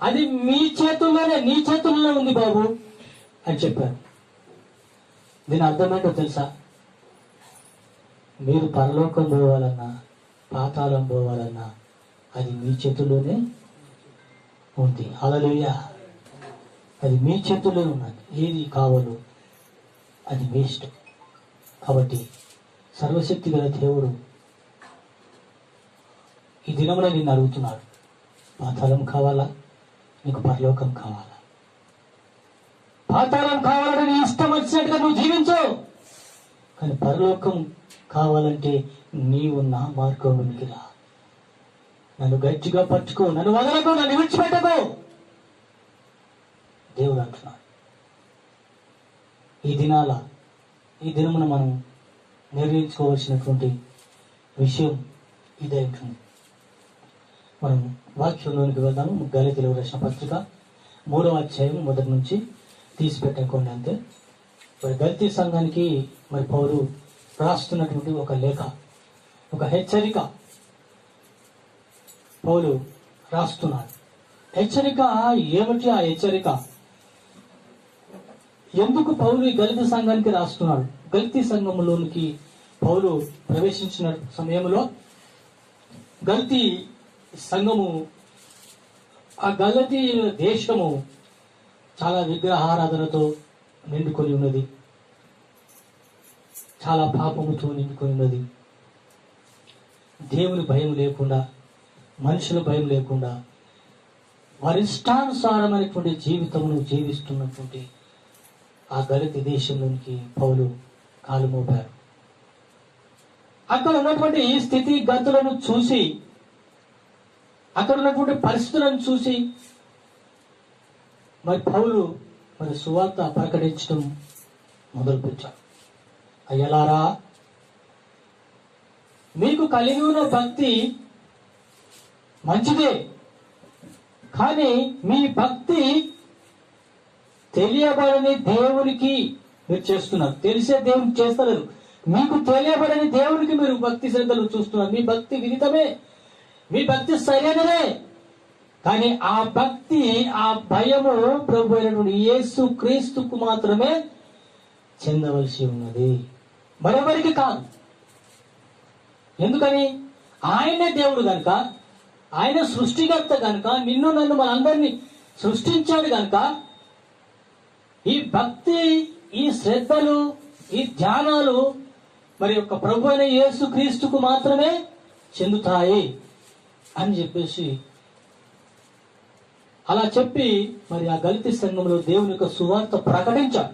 అది నీ చేతుల్లోనే ఉంది బాబు అని చెప్పారు. దీని అర్థమేంటో తెలుసా? మీరు పరలోకం పోవాలన్నా పాతాళం పోవాలన్నా అది మీ చేతుల్లోనే ఉంది. హల్లెలూయా. అది మీ చేతుల్లోనే ఉన్నది. ఏది కావాలో అది మీ ఇష్టం. కాబట్టి సర్వశక్తి గల దేవుడు ఈ దినమున నిన్ను అడుగుతున్నాడు, పాతాళం కావాలా నీకు పరలోకం కావాలా? పాతాళం కావాలంటే నీ ఇష్టం వచ్చినట్టుగా నువ్వు జీవించవు, కానీ పరలోకం కావాలంటే నీవు నా మార్గంలోనికి రా. నన్ను గట్టిగా పట్టుకో, నన్ను వదలకు, నన్ను విడిచిపెట్టకు దేవుడు అంటున్నాడు. ఈ దినమున మనం నిర్ణయించుకోవాల్సినటువంటి విషయం ఇదే ఉంటుంది. మనం వాక్యంలోనికి వెళ్దాము. గలతీయులకు రాసిన పత్రిక 3వ అధ్యాయం మొదటి నుంచి తీసి పెట్టకుండా అంతే. మరి గలతీ సంఘానికి మరి పౌలు రాస్తున్నటువంటి ఒక లేఖ, ఒక హెచ్చరిక పౌలు రాస్తున్నాడు. హెచ్చరిక ఏమిటి? ఆ హెచ్చరిక ఎందుకు పౌలు ఈ గలతీ సంఘానికి రాస్తున్నాడు? గలతీ సంఘంలోనికి పౌలు ప్రవేశించిన సమయంలో గలతీ సంఘము, ఆ గలతీ దేశము చాలా విగ్రహారాధనతో నిండుకొని ఉన్నది, చాలా పాపముతో నిండుకొని ఉన్నది. దేవుని భయం లేకుండా, మనుషుల భయం లేకుండా వారి ఇష్టానుసారమైనటువంటి జీవితమును జీవిస్తున్నటువంటి ఆ గలతీ దేశంలోనికి పౌలు కాలు మోపారు. అక్కడ ఉన్నటువంటి ఈ స్థితి గతులను చూసి, అక్కడ ఉన్నటువంటి పరిస్థితులను చూసి మరి పౌలు మరి సువార్త ప్రకటించడం మొదలుపెట్టాడు. అయ్యలారా, మీకు కలిగి ఉన్న భక్తి మంచిదే, కానీ మీ భక్తి తెలియబడని దేవునికి మీరు చేస్తున్నారు. తెలిసే దేవునికి చేస్తలేరు. మీకు తెలియబడని దేవునికి మీరు భక్తి శ్రద్ధలు చూస్తున్నారు. మీ భక్తి విదితమే, మీ భక్తి సరైనదే, కానీ ఆ భక్తి, ఆ భయము ప్రభు అయినటువంటి యేసు క్రీస్తుకు మాత్రమే చెందవలసి ఉన్నది, మరెవరికి కాదు. ఎందుకని? ఆయనే దేవుడు గనుక, ఆయన సృష్టికర్త గనుక, నిన్ను నన్ను మనందరినీ సృష్టించాడు గనుక ఈ భక్తి, ఈ శ్రద్ధలు, ఈ ధ్యానాలు మరి యొక్క ప్రభు అయిన యేసు క్రీస్తుకు మాత్రమే చెందుతాయి అని చెప్పేసి అలా చెప్పి మరి ఆ గలితీ సంఘంలో దేవుని యొక్క సువార్త ప్రకటించాడు.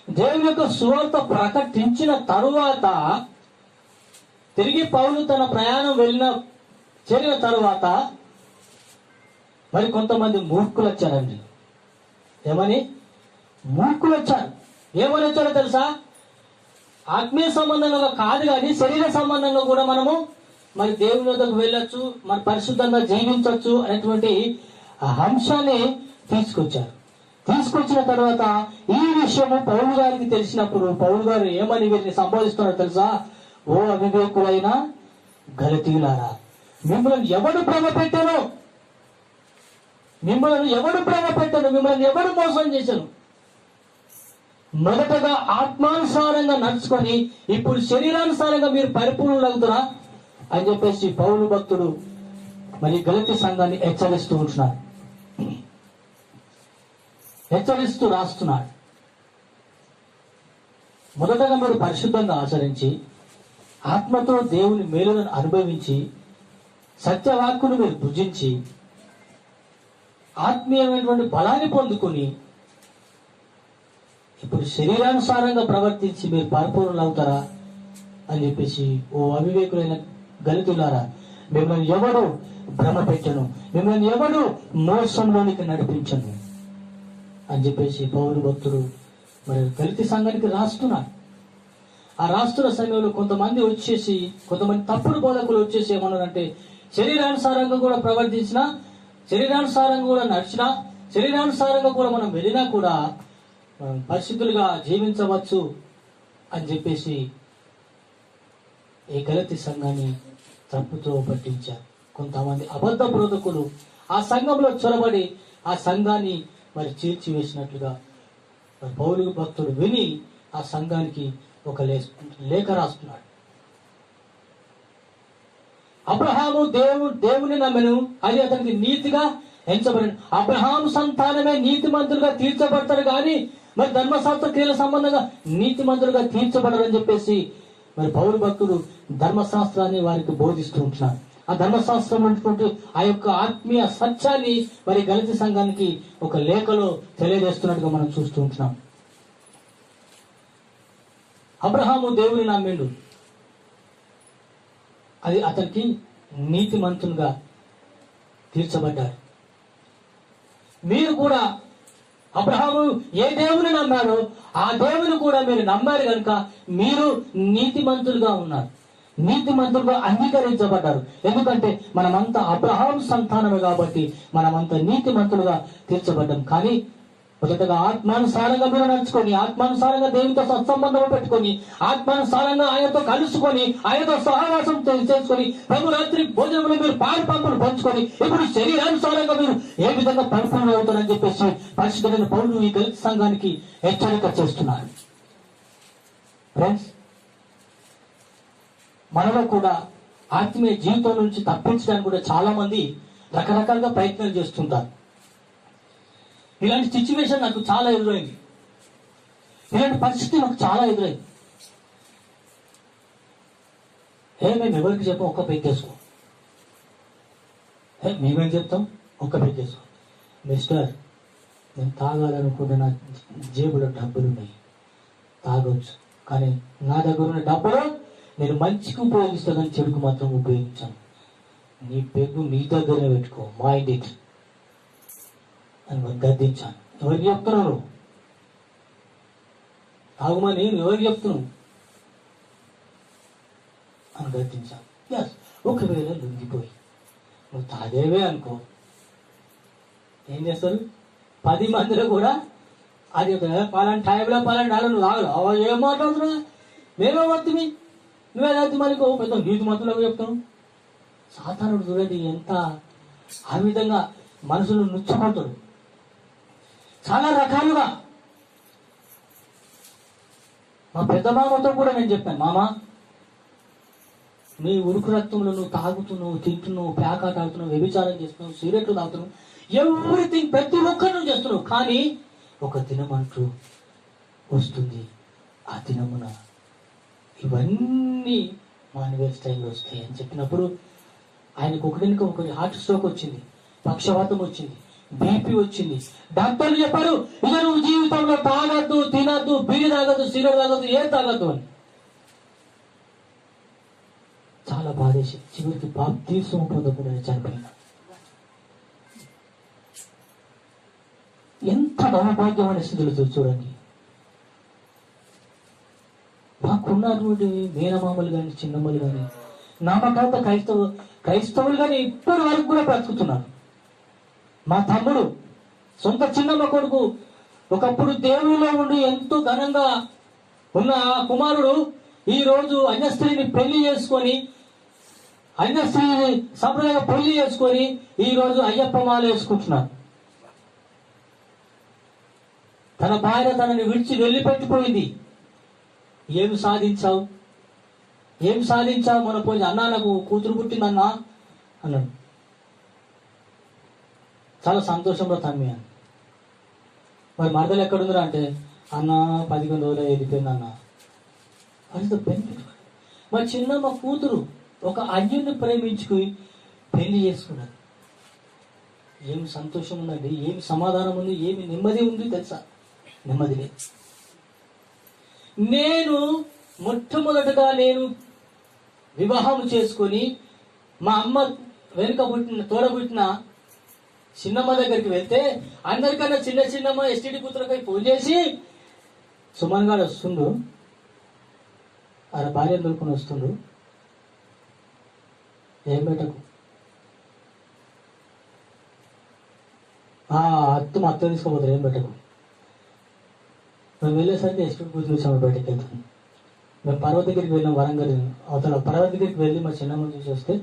దేవుని యొక్క సువార్త ప్రకటించిన తరువాత తిరిగి పౌలు తన ప్రయాణం చేరిన తరువాత మరి కొంతమంది మూర్ఖులు వచ్చారండి. ఏమని? మూర్ఖులు వచ్చారు. ఏమని వచ్చారో తెలుసా? ఆత్మీయ సంబంధంగా కాదు కానీ శరీర సంబంధంగా కూడా మనము మరి దేవుని వద్దకు వెళ్ళొచ్చు, మరి పరిశుద్ధంగా జీవించవచ్చు అనేటువంటి ఆ అంశాన్ని తీసుకొచ్చిన తర్వాత ఈ విషయము పౌలు గారికి తెలిసినప్పుడు పౌలు గారు ఏమని వీరిని సంబోధిస్తున్నారో తెలుసా? ఓ అవివేకులైన గలతీయులారా, మిమ్మల్ని ఎవడు భ్రమ పెట్టాను? మిమ్మల్ని ఎవడు మోసం చేశాను? మొదటగా ఆత్మానుసారంగా నడుచుకొని ఇప్పుడు శరీరానుసారంగా మీరు పరిపూర్ణులవుతారా అని చెప్పేసి పౌలు భక్తుడు మరి గలతీ సంఘాన్ని హెచ్చరిస్తూ రాస్తున్నాడు. మొదటగా మీరు పరిశుద్ధంగా ఆచరించి ఆత్మతో దేవుని మేలులను అనుభవించి సత్యవాక్కును మీరు భుజించి ఆత్మీయమైనటువంటి బలాన్ని పొందుకొని ఇప్పుడు శరీరానుసారంగా ప్రవర్తించి మీరు పరిపూర్ణులు అవుతారా అని చెప్పేసి ఓ అవివేకులైన గలితులారా, మిమ్మల్ని ఎవడు భ్రమ పెట్టను, మిమ్మల్ని ఎవడు మోసంలోనికి నడిపించను అని చెప్పేసి పౌలు భక్తుడు మరి గలితీ సంఘానికి రాస్తున్నాడు. ఆ రాస్తున్న సమయంలో కొంతమంది తప్పుడు బోధకులు వచ్చేసి ఏమన్నారంటే, శరీరానుసారంగా కూడా ప్రవర్తించినా, శరీరానుసారంగా కూడా నడిచినా, శరీరానుసారంగా కూడా మనం వెళ్ళినా కూడా మనం పరిశుద్ధులుగా జీవించవచ్చు అని చెప్పేసి ఈ గలతీ సంఘాన్ని తప్పుతో పట్టించారు. కొంతమంది అబద్ధ బోధకులు ఆ సంఘంలో చొరబడి ఆ సంఘాన్ని మరి చీల్చివేసినట్లుగా మరి పౌలు భక్తుడు విని ఆ సంఘానికి ఒక లేఖ రాస్తున్నాడు. అబ్రహాము దేవుని నమ్మెను, అది అతనికి నీతిగా ఎంచబడిన. అబ్రహాము సంతానమే నీతిమంతులుగా తీర్చబడతారు కానీ మరి ధర్మశాస్త్ర క్రియల సంబంధంగా నీతిమంతులుగా తీర్చబడరని చెప్పేసి మరి పౌలు భక్తుడు ధర్మశాస్త్రాన్ని వారికి బోధిస్తూ ఉంటున్నాడు. ఆ ధర్మశాస్త్రం ఉన్నటువంటి ఆ యొక్క ఆత్మీయ సత్యాన్ని మరి గలతీ సంఘానికి ఒక లేఖలో తెలియజేస్తున్నట్టుగా మనం చూస్తూ ఉంటున్నాం. అబ్రహాము దేవుని నమ్మిండు, అది అతనికి నీతిమంతులుగా తీర్చబడ్డాడు. మీరు కూడా అబ్రహాము ఏ దేవుని నమ్మారో ఆ దేవుని కూడా మీరు నమ్మారు కనుక మీరు నీతిమంతులుగా ఉన్నారు, నీతిమంతులుగా అంగీకరించబడ్డారు. ఎందుకంటే మనమంతా అబ్రహాం సంతానమే కాబట్టి మనమంతా నీతిమంతులుగా తీర్చబడ్డాం. కానీ మొదటగా ఆత్మానుసారంగా మీరు నడుచుకొని, ఆత్మానుసారంగా దేవునితో సత్సంబంధం పెట్టుకొని, ఆత్మానుసారంగా ఆయనతో కలుసుకొని, ఆయనతో సహవాసం చేసుకొని, ప్రభు రాత్రి భోజనంలో మీరు పాలు పంచుకొని ఇప్పుడు శరీరానుసారంగా మీరు ఏ విధంగా పరిపూర్ణ అవుతారని చెప్పేసి పరిశుద్ధమైన పౌరులు ఈ గలితీ సంఘానికి హెచ్చరిక చేస్తున్నారు. ఫ్రెండ్స్, మనలో కూడా ఆత్మీయ జీవితం నుంచి తప్పించడానికి కూడా చాలా మంది రకరకాలుగా ప్రయత్నాలు చేస్తుంటారు. ఇలాంటి సిచ్యువేషన్ నాకు చాలా ఎదురైంది, ఇలాంటి పరిస్థితి నాకు చాలా ఎదురైంది. మేము ఎవరికి చెప్పాం? ఒక్క పెగ్గేసుకో. మేమేం చెప్తాం? ఒక్క పెగ్గేసుకో. మిస్టర్, నేను తాగాలనుకుంటే నా జేబులో డబ్బులు ఉన్నాయి, తాగొచ్చు, కానీ నా దగ్గర ఉన్న డబ్బులు నేను మంచికి ఉపయోగిస్తాను కానీ చెడుకు మాత్రం ఉపయోగించాను. నీ పెగ్గు నీ దగ్గరనే పెట్టుకో, మైండ్ ఇట్ అని గద్దించాను. ఎవరికి చెప్తున్నావు? తాగుమని ఎవరికి చెప్తున్నావు అని గద్దించాను. ఎస్, ఒకవేళ లొంగిపోయి నువ్వు తాగేవే అనుకో, ఏం చేస్తారు? 10 మందిలో కూడా అది పలాంటి టైంలో పలాంటి డాలు నువ్వు తాగలు. ఏం మాట్లాడుతున్నా? మేమే వస్తుంది, నువ్వే తాగుతు మనకు పెద్ద నీతి మంతులకు చెప్తాను. సాధారణుడు చూడండి ఎంత ఆ విధంగా మనుషులు నృత్యపడతాడు చాలా రకాలుగా. మా పెద్ద మామతో కూడా నేను చెప్పాను, మామ నీ ఉడుకు రక్తంలో నువ్వు తాగుతున్నావు, తింటున్నావు, ప్యాకాట ఆడుతున్నావు, వ్యభిచారం చేస్తున్నావు, సిగరెట్లు తాగుతున్నావు, ఎవ్రీథింగ్ ప్రతి ఒక్కరు నువ్వు చేస్తున్నావు. కానీ ఒక దినం అంటూ వస్తుంది, ఆ దినమున ఇవన్నీ మాన్యువల్ స్టైల్లో వస్తాయి అని చెప్పినప్పుడు ఆయనకు ఒకటి హార్ట్ స్ట్రోక్ వచ్చింది. పక్షవాతం వచ్చింది, బీపీ వచ్చింది. డాక్టర్లు చెప్పారు ఇక నువ్వు జీవితంలో తాగద్దు, తినద్దు, బీడి తాగద్దు, సిగరెట్ తాగద్దు, ఏం తాగద్దు అని. చాలా బాధేసి చివరికి బాప్తీసం పొందకుండా చనిపోయినా. ఎంత దౌర్భాగ్యమైన స్థితిలో చూడండి. మాకున్నటువంటి మేనమామలు కానీ చిన్నమ్మలు కానీ నామకాంత క్రైస్తవులు కానీ ఇప్పటి వరకు కూడా బ్రతుకుతున్నారు. మా తమ్ముడు సొంత చిన్నమ్మ కొడుకు ఒకప్పుడు దేవునిలో ఉండి ఎంతో ఘనంగా ఉన్న ఆ కుమారుడు ఈ రోజు అన్య స్త్రీని పెళ్లి చేసుకొని, అన్య స్త్రీని సంప్రదాయంగా పెళ్లి చేసుకొని ఈ రోజు అయ్యప్ప మాల వేసుకుంటున్నాడు. తన భార్య తనని విడిచి వెళ్ళిపెట్టిపోయింది. ఏమి సాధించావు, ఏం సాధించావు? మన పోయి అన్నా నాకు కూతురు పుట్టిందన్నా అన్నాడు. చాలా సంతోషంలో తమ్మి అని. మరి మరదలు ఎక్కడుందిరా అంటే అన్న 11 రోజులు వెళ్ళిపోయింది అన్న. అది బెనిఫిట్. మా చిన్నమ్మ కూతురు ఒక అన్యుని ప్రేమించుకుని పెళ్లి చేసుకున్నది. ఏమి సంతోషం ఉందండి, ఏమి సమాధానం ఉంది, ఏమి నెమ్మది ఉంది తెలుసా? నెమ్మది లేదు. నేను మొట్టమొదటగా వివాహం చేసుకొని మా అమ్మ వెనుక తోడబుట్టిన చిన్నమ్మ దగ్గరికి వెళ్తే అందరికన్నా చిన్నమ్మ ఎస్టీడీ కూతురపై ఫోన్ చేసి సుమన్ గారు వస్తుండు, ఆయన భార్య దొరుకుని వస్తుండు, ఏం పెట్టకు మా అత్త తీసుకోపోతారు, ఏం పెట్టకు. మేము వెళ్ళేసరికి ఎస్టీడీ కూతురు చూసాము, బయటకు వెళ్తాను. మేము పర్వత దగ్గరికి వెళ్ళాం, వరంగల్ అవతల పర్వత దగ్గరికి వెళ్ళి మా చిన్నమ్మ చూసి వస్తే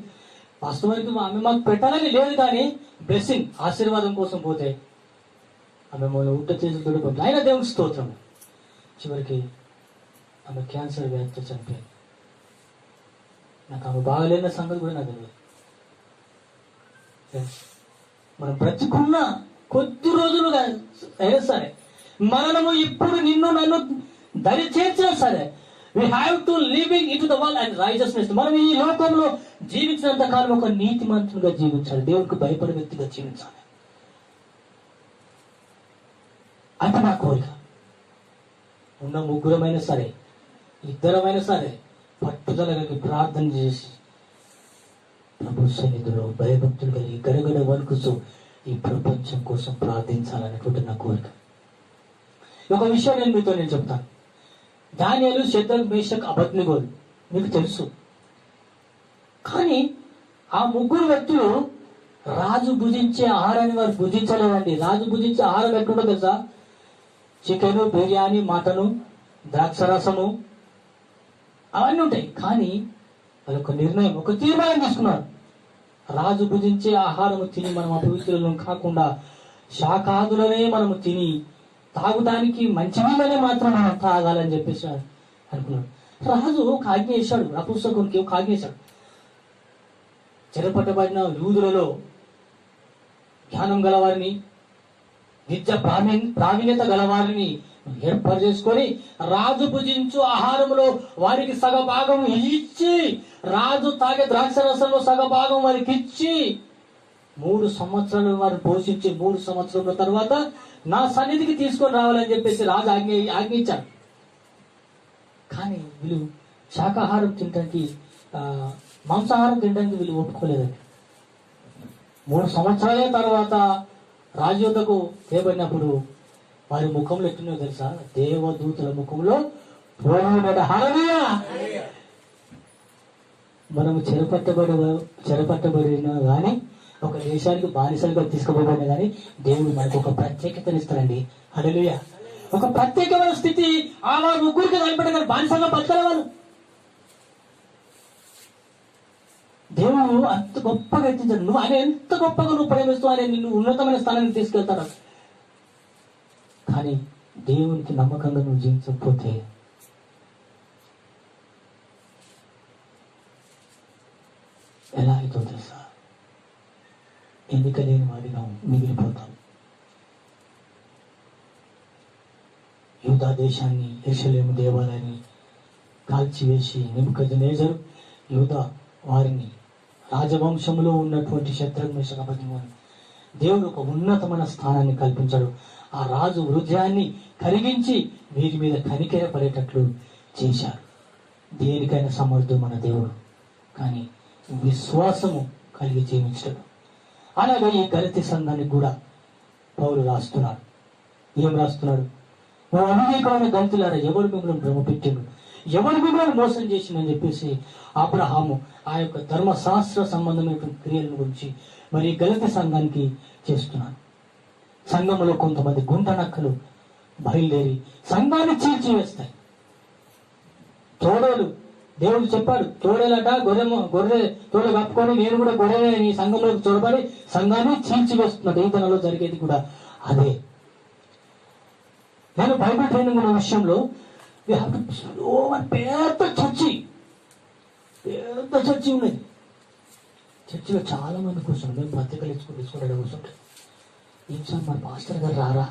వాస్తవానికి ఆమె మాకు పెట్టాలని లేదు, కానీ బ్లెస్సింగ్ ఆశీర్వాదం కోసం పోతే ఆమె మన ఉట్ట చేతులు తోడిపోతుంది. ఆయన దేవునికి స్తోత్రం. చివరికి ఆమె క్యాన్సర్ వ్యాధితో చనిపోయింది. నాకు ఆమె బాగలేని సంగతి కూడా నాకు తెలియదు. మనం బ్రతుకున్న కొద్ది రోజులుగా అయినా సరే, మరణము ఇప్పుడు నిన్ను నన్ను దరి చేర్చినా సరే, we have to living into the world and righteousness. మనం ఈ లోకంలో జీవించినంత కాలం ఒక నీతిమంతునిగా జీవించాలి, దేవునికి భయపడే వ్యక్తిగా జీవించాలి. అది నా కోరిక. ఉన్న ముగ్గురమైనా సరే, ఇద్దరమైనా సరే పట్టుదలకి ప్రార్థన చేసి ప్రభు సన్నిధిలో భయభక్తులు కలిగి గడగడ వణుకుతూ ఈ ప్రపంచం కోసం ప్రార్థించాలనేటువంటి నా కోరిక. ఒక విషయం నేను చెప్తాను. దానియేలు, షద్రక్, మేషక్, అబేద్నెగోలు మీకు తెలుసు. కానీ ఆ ముగ్గురు వ్యక్తులు రాజు భుజించే ఆహారాన్ని వారు భుజించలేదండి. రాజు భుజించే ఆహారం ఎట్లుంటో తెలుసా? చికెను, బిర్యానీ, మటను, ద్రాక్షరసము అవన్నీ ఉంటాయి. కానీ వాళ్ళు ఒక నిర్ణయం, ఒక తీర్మానం తీసుకున్నారు. రాజు భుజించే ఆహారము తిని మనం అపవిత్రులను కాకుండా శాకాదులనే మనము తిని తాగుదానికి మంచి నీళ్ళనే మాత్రం మనం తాగాలని చెప్పేసి అనుకున్నాడు. రాజు ఒక ఆజ్ఞ వేశాడు, నపుంసకునికి ఒక ఆజ్ఞ వేశాడు. చెరపట్టబడిన యూదులలో జ్ఞానం గలవారిని, విద్య ప్రావీణ్యత గలవారిని ఏర్పాటు చేసుకొని రాజు భుజించు ఆహారంలో వారికి సగభాగం ఇచ్చి, రాజు తాగే ద్రాక్షరసంలో సగభాగం వారికి ఇచ్చి 3 సంవత్సరాలు వారు పోషించి 3 సంవత్సరాల తర్వాత నా సన్నిధికి తీసుకొని రావాలని చెప్పేసి రాజు ఆజ్ఞ ఇచ్చాడు. కానీ వీళ్ళు శాకాహారం తినడానికి, మాంసాహారం తినడానికి వీళ్ళు ఒప్పుకోలేదండి. 3 సంవత్సరాల తర్వాత రాజు యొద్దకు తేబడినప్పుడు వారి ముఖంలో ఎట్టినో తెలుసా? దేవదూతల ముఖంలో హల్లెలూయా. మనము చెరపట్టబడినా కానీ, ఒక దేశానికి బానిసలుగా తీసుకుపోబడినా కానీ దేవుడు మనకు ఒక ప్రత్యేకతనిస్తారండి. హల్లెలూయా. ఒక ప్రత్యేకమైన స్థితి అలా ముగ్గురికి కనపడే బానిసంగా బతకలే వాళ్ళు. దేవుడు అంత గొప్పగా ఎత్తించాడు. నువ్వు ఆయన ఎంత గొప్పగా నువ్వు ప్రేమిస్తూ ఆయన నిన్ను ఉన్నతమైన స్థానానికి తీసుకెళ్తాడు. కానీ దేవునికి నమ్మకంగా నువ్వు జీవించకపోతే ఎలా అవుతుందో తెలుసా? ఎన్నిక లేని వాడిగా మిగిలిపోతాం. యూదా దేశాన్ని, యెరూషలేము దేవాలయాన్ని కాల్చివేసి నెబుకద్నెజరు యూదా వారిని రాజవంశంలో ఉన్నటువంటి షద్రక్, మేషక్, అబేద్నెగోను దేవుడు ఒక ఉన్నతమైన స్థానాన్ని కల్పించాడు. ఆ రాజు హృదయాన్ని కరిగించి వీరి మీద కనికెరపడేటట్లు చేశాడు. దేనికైనా సమర్థుడు మన దేవుడు, కానీ విశ్వాసము కలిగి జీవించాడు. అలాగే ఈ గలతీ సంఘానికి కూడా పౌలు రాస్తున్నాడు. ఏం రాస్తున్నాడు? ఓ అవివేకమైన గలతీలారా, ఎవరు మిమ్మల్ని భ్రమ పెట్టిండు, ఎవరు మిమ్మల్ని మోసం చేసిందని చెప్పేసి అబ్రహాము ఆ యొక్క ధర్మశాస్త్ర సంబంధమైనటువంటి క్రియల గురించి మరి గలతీ సంఘానికి చేస్తున్నాడు. సంఘంలో కొంతమంది గుంటనక్కలు బయలుదేరి సంఘాన్ని చీల్చివేస్తాయి. తోడేలు, దేవుడు చెప్పాడు, తోడేలట గొర్రె తోడ కప్పుకొని నేను కూడా గొర్రె ఈ సంఘంలోకి చొరబడి సంఘాన్ని చీల్చివేస్తున్నాడు. ఈ తనలో జరిగేది కూడా అదే. నేను బైబిల్ ట్రైనింగ్ ఉన్న విషయంలో పెద్ద చర్చి ఉన్నది. చర్చిలో చాలా మంది కూర్చున్నారు. మేము పత్రికలు తీసుకుంటే కూర్చుంటాం. ఏం సార్ మరి పాస్టర్ గారు రారా,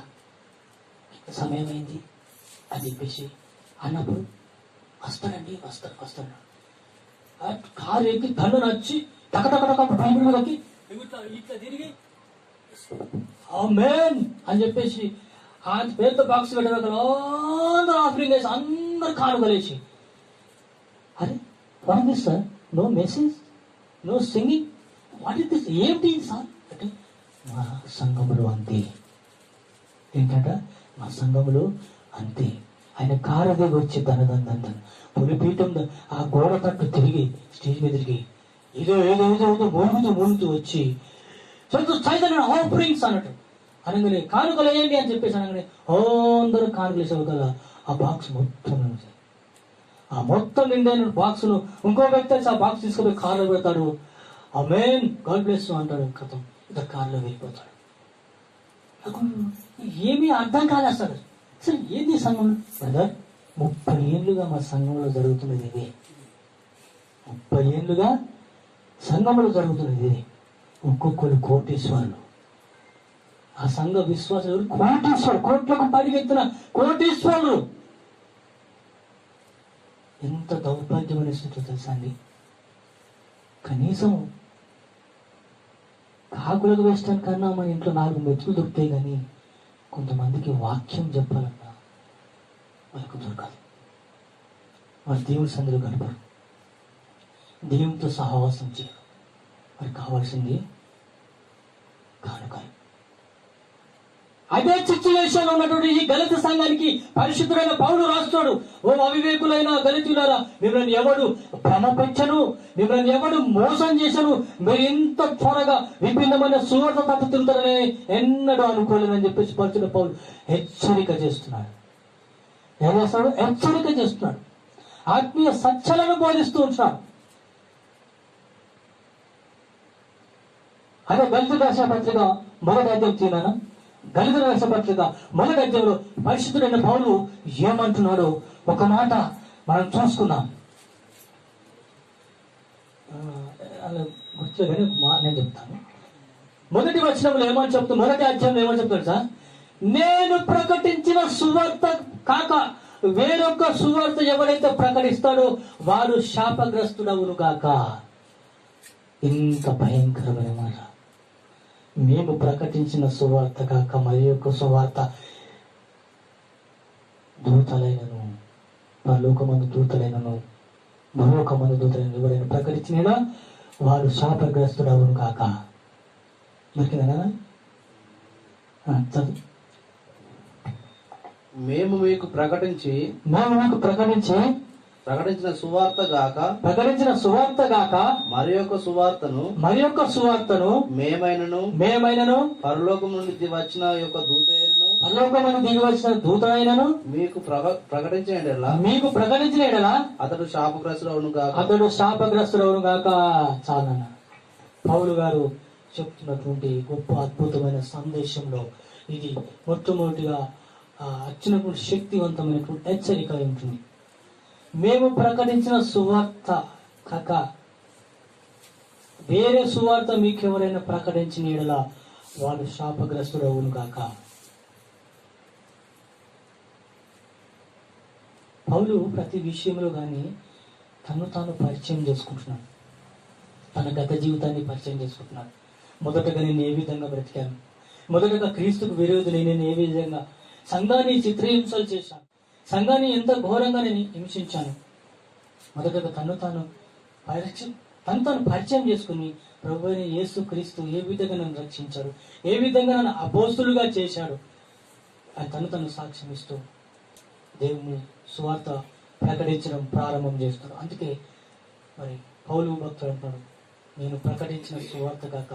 సమయం అయింది అని చెప్పేసి అన్నప్పుడు వస్తానండి వస్తాను. కారు ఎక్కి కళ్ళు నచ్చి టకటక బైబిల్ మీదకి ఇట్లా తిరిగి ఆమేన్ అని చెప్పేసి ఆ పెద్ద బాక్స్ పెట్టడానికి అందరూ ఆఫరింగ్ వేసి అందరు కానుకలేసి, అరే what is sir, no message, no singing, what is this, ఏంటి సార్ అంటే మా సంఘములు అంతే. ఏంటంట మా సంఘములు అంతే. ఆయన కారు దిగి వచ్చి దనదందని పులిపీఠం ఆ గోడ తట్టు తిరిగి స్టేజ్ మీద తిరిగి ఏదో మూలుగుతూ వచ్చి ఆఫరింగ్స్ అన్నట్టు అనగానే కానుకలు వేయండి అని చెప్పేసి అనగానే అందరూ కానుకలు వేసావు కదా. ఆ బాక్స్ మొత్తం నిండైన బాక్స్ ను ఇంకో వ్యక్తి ఆ బాక్స్ తీసుకుపోయి కారులో పెడతాడు. ఆమేన్ గాడ్ బ్లెస్ యు అంటాడు. కథం ఇద్దరు కారులో వెళ్ళిపోతాడు. నాకు ఏమీ అర్థం కాదు అసలు ఏంది సంఘం బ్రదర్. 30 ఏళ్ళుగా మా సంఘంలో జరుగుతున్నది ఇదే. 30 ఏళ్ళుగా సంఘంలో జరుగుతున్నది ఇదే. ఒక్కొక్కరు కోటీశ్వరులు. ఆ సంఘ విశ్వాసులు కోటీశ్వరులు, కోట్లకు పరిగెత్తిన కోటీశ్వరులు. ఎంత దౌర్భాగ్యమైన స్థితి తెలుసా అండి. కనీసం కాకులకు వేస్తాను కన్నా మన ఇంట్లో 4 మెతుకులు దొరుకుతాయి, కానీ కొంతమందికి వాక్యం చెప్పాలన్నా వాళ్ళకు దొరకదు. వారు దేవుని సన్నిధిలో గడపరు, దేవునితో సహవాసం చేయరు. వారికి కావాల్సింది కానుక. అదే సిచ్యువేషన్ లో ఉన్నటువంటి ఈ గలతీ సంఘానికి పరిశుద్ధుడైన పౌలు రాస్తాడు, ఓ అవివేకులైన గలతీయులారా, మిమ్మల్ని ఎవడు భ్రమ పెంచను, మిమ్మల్ని ఎవడు మోసం చేశను, మీరు ఇంత త్వరగా విభిన్నమైన సువార్త తట్టు తిరుగుతారని ఎన్నడూ అనుకోలేదని చెప్పేసి పరిశుద్ధ పౌలు హెచ్చరిక చేస్తున్నాడు. ఏం చేస్తున్నాడు? హెచ్చరిక చేస్తున్నాడు. ఆత్మీయ సత్యాలను బోధిస్తూ ఉంటున్నాడు. అదే గలతీ రాసిన పత్రిక 1వ అధ్యాయం తీరానా, గలతీ రాసిన పత్రిక 1వ అధ్యాయంలో పరిశుద్ధుడైన పౌలు ఏమంటున్నాడో ఒక మాట మనం చూసుకుందాం. అలా గుర్తు కానీ నేను చెప్తాను. 1వ వచనంలో ఏమని చెప్తా, 1వ అధ్యాయంలో ఏమని చెప్తాడు సార్, నేను ప్రకటించిన సువార్త కాక వేరొక సువార్త ఎవరైతే ప్రకటిస్తాడో వాడు శాపగ్రస్తుడవును కాక. ఇంత భయంకరమైన మాట. మేము ప్రకటించిన సువార్త కాక మరి యొక్క సువార్త దూతలైనను పరలోకమందు దూతలైనను భూలోకమందు దూతలైన ఎవరైనా ప్రకటించినా వాడు శాపగ్రస్తుడవును కాక. దొరికిందా? చదువు. మేము మీకు ప్రకటించిన ప్రకటించిన సువార్త గాక మరి యొక్క సువార్తను మేమైనను పరలోకం నుండి దిగి వచ్చిన దూత అయినను మీకు ప్రకటించిన ఎడల అతడు శాపగ్రస్తుడవును గాక. చాలా పౌలు గారు చెప్తున్నటువంటి గొప్ప అద్భుతమైన సందేశంలో ఇది మొట్టమొదటిగా వచ్చినటువంటి శక్తివంతమైనటువంటి హెచ్చరిక ఉంటుంది. మేము ప్రకటించిన సువార్త కాక వేరే సువార్త మీకు ఎవరైనా ప్రకటించిన యెడల వాడు శాపగ్రస్తుడవును కాక. పౌలు ప్రతి విషయంలో కానీ తను తాను పరిచయం చేసుకుంటున్నాడు. తన గత జీవితాన్ని పరిచయం చేసుకుంటున్నాడు. మొదటగా నేను ఏ విధంగా బ్రతికాను, మొదటగా క్రీస్తుకు విరోధిని నేను ఏ విధంగా సంఘాన్ని చిత్రహింసలు చేశాను, సంఘాన్ని ఎంత ఘోరంగా నేను హింసించాను. మొదటగా తను తాను పరిచయం చేసుకుని ప్రభు అయిన యేసు క్రీస్తు ఏ విధంగా నన్ను రక్షించాడు, ఏ విధంగా నన్ను అపోస్తులుగా చేశాడు అని తను సాక్ష్యం ఇస్తూ దేవుని సువార్త ప్రకటించడం ప్రారంభం చేస్తాడు. అందుకే మరి పౌలు భక్తుడు అంటాడు, నేను ప్రకటించిన సువార్త కాక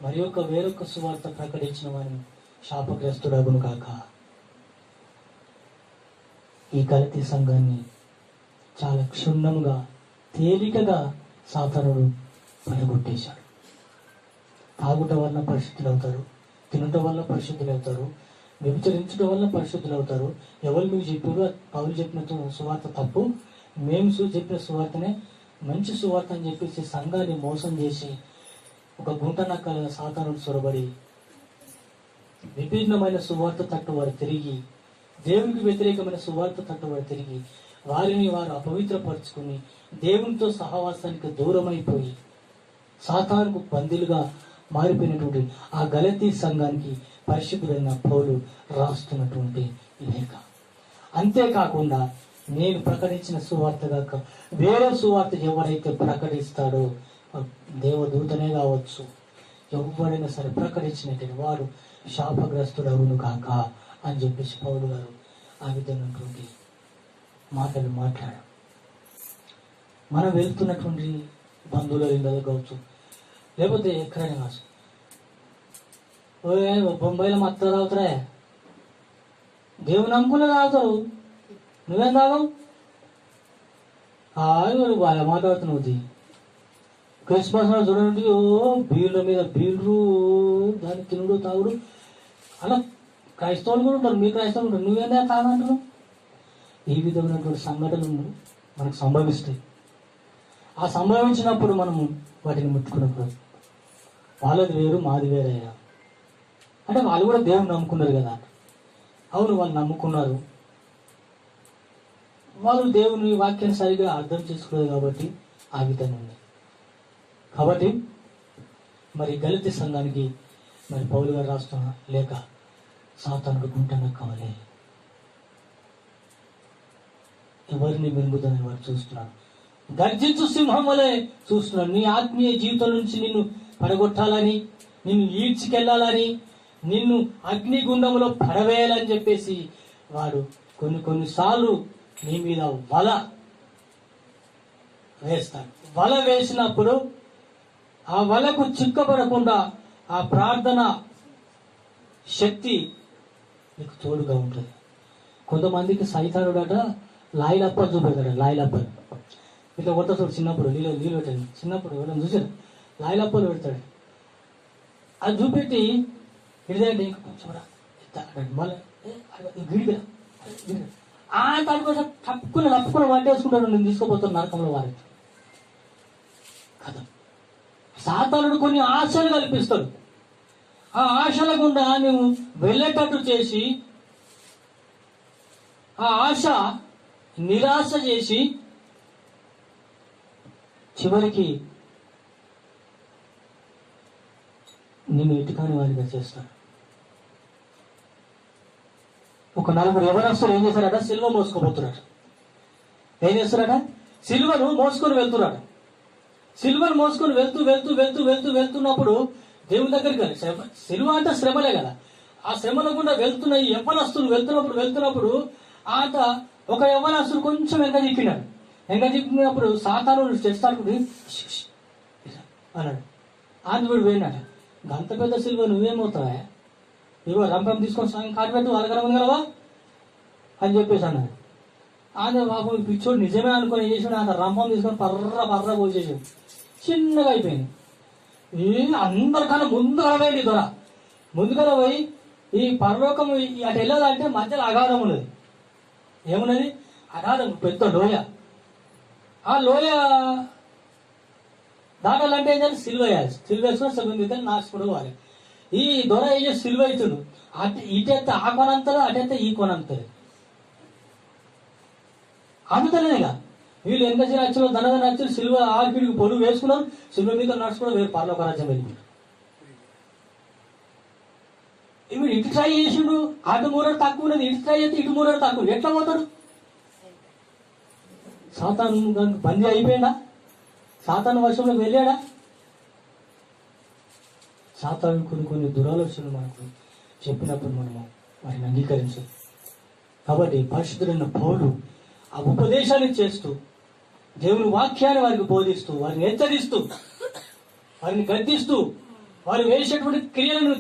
మరి వేరొక సువార్త ప్రకటించిన వారిని శాపగ్రస్తుడగును కాక. ఈ గలతీ సంఘాన్ని చాలా క్షుణ్ణంగా తేలికగా సాతానుడు పడగొట్టేశాడు. తాగుట వల్ల పరిశుద్ధులు అవుతారు, తినుట వల్ల పరిశుద్ధులు అవుతారు, వ్యభిచరించడం వల్ల పరిశుద్ధులు అవుతారు. ఎవరు మీకు చెప్పారు పౌలు చెప్పిన సువార్త తప్పు, మేము చెప్పిన సువార్తనే మంచి సువార్త అని చెప్పేసి సంఘాన్ని మోసం చేసి ఒక గుంట నక్కల సాతానుడు చొరబడి విభిన్నమైన సువార్త తట్టు వారు తిరిగి, దేవునికి వ్యతిరేకమైన సువార్త తట్టు వారు తిరిగి వారిని వారు అపవిత్రపరుచుకుని దేవునితో సహవాసానికి దూరమైపోయి సాతానుకు బందీలుగా మారిపోయినటువంటి ఆ గలతీ సంఘానికి పరిశుద్ధుడైన పౌలు రాస్తున్నటువంటి లేఖ. అంతేకాకుండా నేను ప్రకటించిన సువార్త కాక వేరే సువార్త ఎవరైతే ప్రకటిస్తాడో, దేవదూతనే కావచ్చు, ఎవరైనా సరే ప్రకటించినటువంటి వాడు శాపగ్రస్తుడవును కాక అని చెప్పేసి పౌలు గారు ఆ విధమైనటువంటి మాటలు మాట్లాడారు. మనం వెళ్తున్నటువంటి బంధువుల ఇళ్ళలో కావచ్చు, లేకపోతే ఎక్కడైనా కావచ్చు, బొంబాయిలో మత్త తాగుతారా, దేవుని నమ్ముకునే తాగుతారు, నువ్వేం తాగవు నువ్వు బాగా మాట్లాడుతున్నావు. క్రిస్మస్ చూడండి, బీళ్ళ మీద బీళ్ళు, దాన్ని తినుడు తాగుడు, అలా క్రైస్తవులు కూడా ఉంటారు, మీ క్రైస్తవులు ఉంటారు, నువ్వేందా తాగంటారు. ఈ విధమైనటువంటి సంఘటనలు మనకు సంభవిస్తాయి. ఆ సంభవించినప్పుడు మనము వాటిని ముట్టుకున్నప్పుడు వాళ్ళది వేరు మాది వేరయ్యా అంటే వాళ్ళు కూడా దేవుని నమ్ముకున్నారు కదా. అవును, వాళ్ళు నమ్ముకున్నారు, వాళ్ళు దేవుని వాక్యాన్ని సరిగా అర్థం చేసుకోలేదు కాబట్టి ఆ విధంగా ఉంది. కాబట్టి మరి గలతీ సంఘానికి మరి పౌలు గారు రాస్తున్న లేక సాతానుడు గుంటన కావాలి, ఎవరిని మింగుదని వారు చూస్తున్నారు, గర్జించు సింహం వలె చూస్తున్నాడు. నీ ఆత్మీయ జీవితం నుంచి నిన్ను పడగొట్టాలని, నిన్ను ఈడ్చికెళ్ళాలని, నిన్ను అగ్నిగుండంలో పడవేయాలని చెప్పేసి వాడు కొన్నిసార్లు నీ మీద వల వేస్తాడు. వల వేసినప్పుడు ఆ వలకు చిక్కబడకుండా ఆ ప్రార్థన శక్తి నీకు తోడుగా ఉంటుంది. కొంతమందికి సైతానుడట లాయిలప్పలు చూపెడతాడు. లాయిలప్పలు ఇట్లా కొట్టతాడు, చిన్నప్పుడు నీళ్ళు పెట్టాడు, చిన్నప్పుడు ఎవరైనా చూసాడు లాయిలప్పలు పెడతాడు. అది చూపెట్టి ఇడిదండి ఇంకా కొంచెం మళ్ళీ గిడిగా దానికోసం తప్పుకుని వంటేసుకుంటాడు. నేను తీసుకుపోతాను నరకంలో వారికి కదా. సాతానుడు కొన్ని ఆశలు కల్పిస్తాడు. ఆ ఆశల గుండా నువ్వు వెళ్ళేటట్టు చేసి ఆ ఆశ నిరాశ చేసి చివరికి నేను ఎటుకాని వారిగా చేస్తాడు. ఒక నలుగురు యవనస్తులు ఏం చేశారట, సిలువ మోసుకోబోతున్నాడు. ఏం చేస్తారట, సిలువను మోసుకొని వెళ్తున్నాడు. సిలువను మోసుకొని వెళ్తున్నప్పుడు దేవుని దగ్గరికి వెళ్ళి, సిలువ అంటే శ్రమలే కదా, ఆ శ్రమల గుండా వెళ్తున్న ఈ యవ్వనస్తులు వెళ్తున్నప్పుడు ఆట ఒక యవ్వనస్తుడు కొంచెం ఎంగజిప్పినాడు. ఎంగజిప్పినప్పుడు సాతానుడు చేస్తాడు అన్నాడు. ఆంధ్రుడు పోయినాడు. అంత పెద్ద సిలువ నువ్వేమవుతావా, ఇవో రంపం తీసుకొని కాటిపెట్టు వాళ్ళకరం గలవా అని చెప్పేసి అన్నాడు. ఆంధ్ర బాబు పిచ్చోడు నిజమే అనుకుని ఏం చేసాడు, అంత రంపం తీసుకొని పర్ర పోసేసాడు. చిన్నగా అయిపోయింది. అందరికన్నా ముందుగా పోయింది దొర. ముందుగా పోయి ఈ పరలోకం అటు వెళ్ళాలంటే మధ్యలో అగాధం ఉన్నది. ఏమున్నది, అగాధం, పెద్ద లోయ. ఆ లోయ దాటాలంటే ఏం చేయాలి, సిల్వ వేయాలి. సిల్వ వేసుకొని సగం నాశకుడు పోవాలి. ఈ దొర ఏం చేసి సిల్వ అవుతుడు, ఇటెత్తే ఆ కొనంతలు, అటెత్తే ఈ కొనంతలు అందుతలేదుగా. వీళ్ళు ఎంత నచ్చులు దండగా నచ్చులు సిల్వ ఆకిడికి పొరుగు వేసుకున్నారు, సిల్వ మీద నడుచుకున్నారు, వేరు పర్లోక రాజ్యం వెళ్ళిపోయారు. ఇటు ట్రై చేసిండు, అటు మూరడు తక్కువ ఉన్నది, ఇటు ట్రై చేస్తే ఇటు మూరడు తక్కువ, ఎట్లా పోతాడు? సాతాను బందీ అయిపోయాడా? సాతాను వర్షంలోకి వెళ్ళాడా? సాతాను కొన్ని దురాలోచనలు మనకు చెప్పినప్పుడు మనము వారిని అంగీకరించదు. కాబట్టి పరిశుద్ధుడైన పౌలు ఆ ఉపదేశాన్ని చేస్తూ దేవుని వాక్యాన్ని వారికి బోధిస్తూ వారిని హెచ్చరిస్తూ వారిని గద్దిస్తూ వారు వేసేటువంటి క్రియలను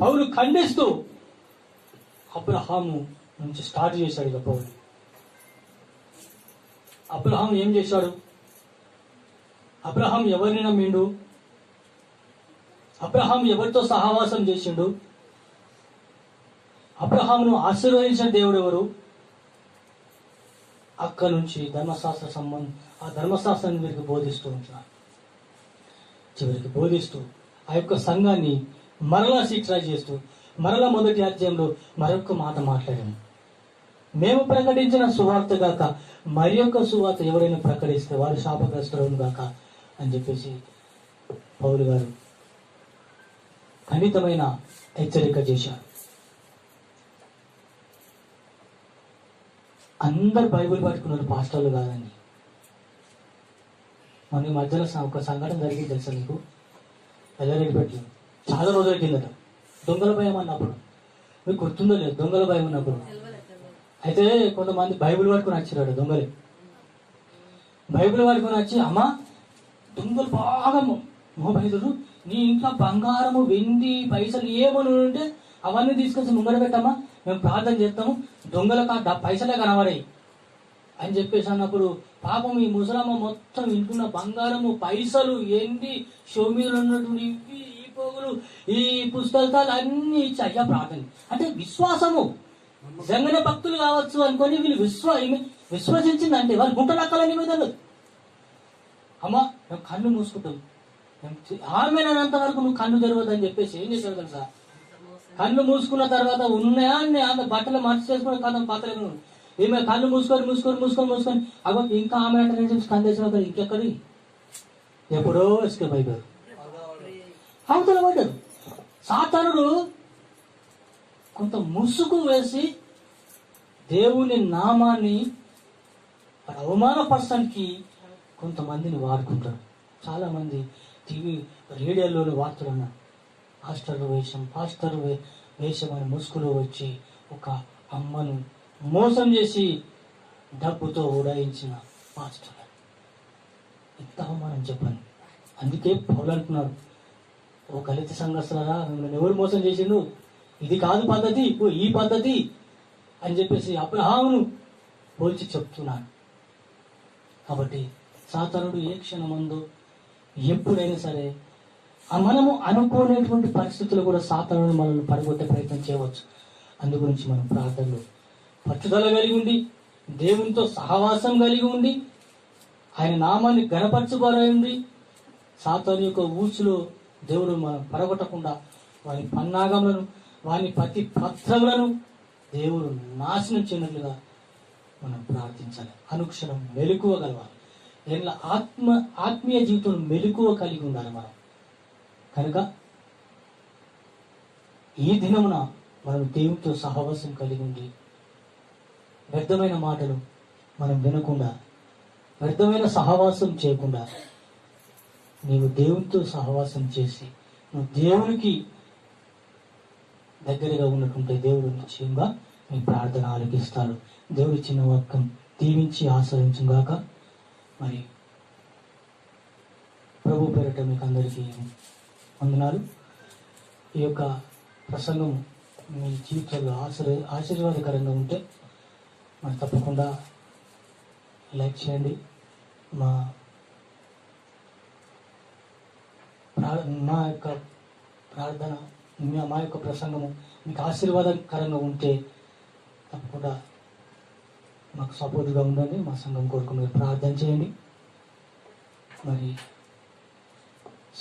పౌలు ఖండిస్తూ అబ్రహాము నుంచి స్టార్ట్ చేశాడు. ఇక పౌలు అబ్రహాం ఏం చేశాడు? అబ్రహాం ఎవరిని నమ్మిండు? అబ్రహాం ఎవరితో సహవాసం చేసిండు? అబ్రహామును ఆశీర్వదించిన దేవుడు ఎవరు? అక్కడి నుంచి ఆ ధర్మశాస్త్రాన్ని వీరికి బోధిస్తూ ఉంటున్నారు. చివరికి బోధిస్తూ ఆ యొక్క సంఘాన్ని మరలా ట్రై చేస్తూ మరలా మొదటి అధ్యాయంలో మరొక మాట మాట్లాడాము. మేము ప్రకటించిన సువార్త గాక మరి యొక్క సువార్త ఎవరైనా ప్రకటిస్తే వారు శాపగ్రస్తులను గాక అని చెప్పేసి పౌలు గారు ఖండితమైన హెచ్చరిక చేశారు. అందరు బైబిల్ పట్టుకున్నారు, పాస్టర్లు కాదండి. మన ఈ మధ్యలో ఒక సంఘటన జరిగింది తెలుసా నీకు? ఎల్లారెడ్డిపేటలో చాలా రోజుల కిందట దొంగల భయం అన్నప్పుడు, మీకు గుర్తుందో లేదు? దొంగల భయం ఉన్నప్పుడు అయితే కొంతమంది బైబిల్ పట్టుకుని వచ్చారు. దొంగలు బైబిల్ పట్టుకుని వచ్చి, అమ్మా దొంగలు బాగా మోబైదులు, నీ ఇంట్లో బంగారము వెండి పైసలు ఏమని ఉంటే అవన్నీ తీసుకొచ్చి ముంగడ పెట్టమ్మా, మేము ప్రార్థన చేస్తాము, దొంగలకు పైసలే కనబడాయి అని చెప్పేసి అన్నప్పుడు పాపం ఈ ముసలమ్మ మొత్తం ఇంటున్న బంగారము పైసలు ఎండి షో మీద ఉన్నటువంటి ఇవి ఈ పోగులు ఈ పుస్తకాలు అన్ని ఇచ్చి అయ్యా ప్రార్థన అంటే విశ్వాసము. నిజంగానే భక్తులు కావచ్చు అనుకొని వీళ్ళు విశ్వసించిందంటే వాళ్ళు గుంటనక్కలని మీద అమ్మా మేము కన్ను మూసుకుంటాం, ఆమెనంత వరకు నువ్వు కన్ను తెరవద్దని చెప్పేసి ఏం చేశాడు తెలుసా? కన్ను మూసుకున్న తర్వాత ఉన్నాయా ఆమె బట్టలు మర్చి చేసుకుని కథం పాత్రలు ఈమె కన్ను మూసుకొని అగో ఇంకా ఆమె అంటే కందేసిన ఇంకెక్కడి ఎప్పుడో ఎస్కేప్ అయిపోయారు, అవతల పడ్డారు. సాతానుడు కొంత ముసుగు వేసి దేవుని నామాన్ని అవమానపరచడానికి కొంతమందిని వాడుకుంటారు. చాలా మంది టీవీ రేడియోలోని వార్తలు అన్నారు, పాస్టర్ వేషం అని ముసుగులో వచ్చి ఒక అమ్మను మోసం చేసి డబ్బుతో ఉడాయించిన పాస్టర్. ఎంత అవమానం చెప్పండి. అందుకే పౌలు అంటున్నారు, ఓ గలిత సంఘస్థులారా మిమ్మల్ని ఎవరు మోసం చేసిండు? ఇది కాదు పద్ధతి, ఈ పద్ధతి అని చెప్పేసి అబ్రహామును పోల్చి చెప్తున్నాడు. కాబట్టి సాతానుడు ఏ క్షణమందు ఎప్పుడైనా సరే మనము అనుకోనేటువంటి పరిస్థితులు కూడా సాతానుడు మనల్ని పడగొట్టే ప్రయత్నం చేయవచ్చు. అందు గురించి మనం ప్రార్థనలో పట్టుదల కలిగి ఉండి దేవునితో సహవాసం కలిగి ఉండి ఆయన నామాన్ని గణపరచుకోరండి. సాతాను యొక్క ఊసులో దేవుడు మనం పడగొట్టకుండా వారి పన్నాగములను వారి ప్రతి పత్రములను దేవుడు నాశనం చేయనట్లుగా మనం ప్రార్థించాలి. అనుక్షణం మెలకువ కలవాలి. ఏళ్ళ ఆత్మీయ జీవితం మెలకువ కలిగి ఉండాలి మనం. కనుక ఈ దినమున మనం దేవునితో సహవాసం కలిగి ఉండి వ్యర్థమైన మాటలు మనం వినకుండా, వ్యర్థమైన సహవాసం చేయకుండా నీవు దేవునితో సహవాసం చేసి నువ్వు దేవునికి దగ్గరగా ఉన్నట్టుంటే దేవుడు నిశ్చయంగా మీ ప్రార్థన ఆలకిస్తాడు. దేవుడి చిన్న వాక్యం దీవించి ఆశ్రయించుగాక. మరి ప్రభు పేరట మీకు అందరికీ వందనాలు. ఈ యొక్క ప్రసంగం మీ జీవితంలో ఆశీర్వాదకరంగా ఉంటే మరి తప్పకుండా లైక్ చేయండి. మా యొక్క ప్రార్థన మా యొక్క ప్రసంగము మీకు ఆశీర్వాదకరంగా ఉంటే తప్పకుండా మాకు సపోర్ట్గా ఉండండి. మా సంఘం కొరకు మీరు ప్రార్థన చేయండి. మరి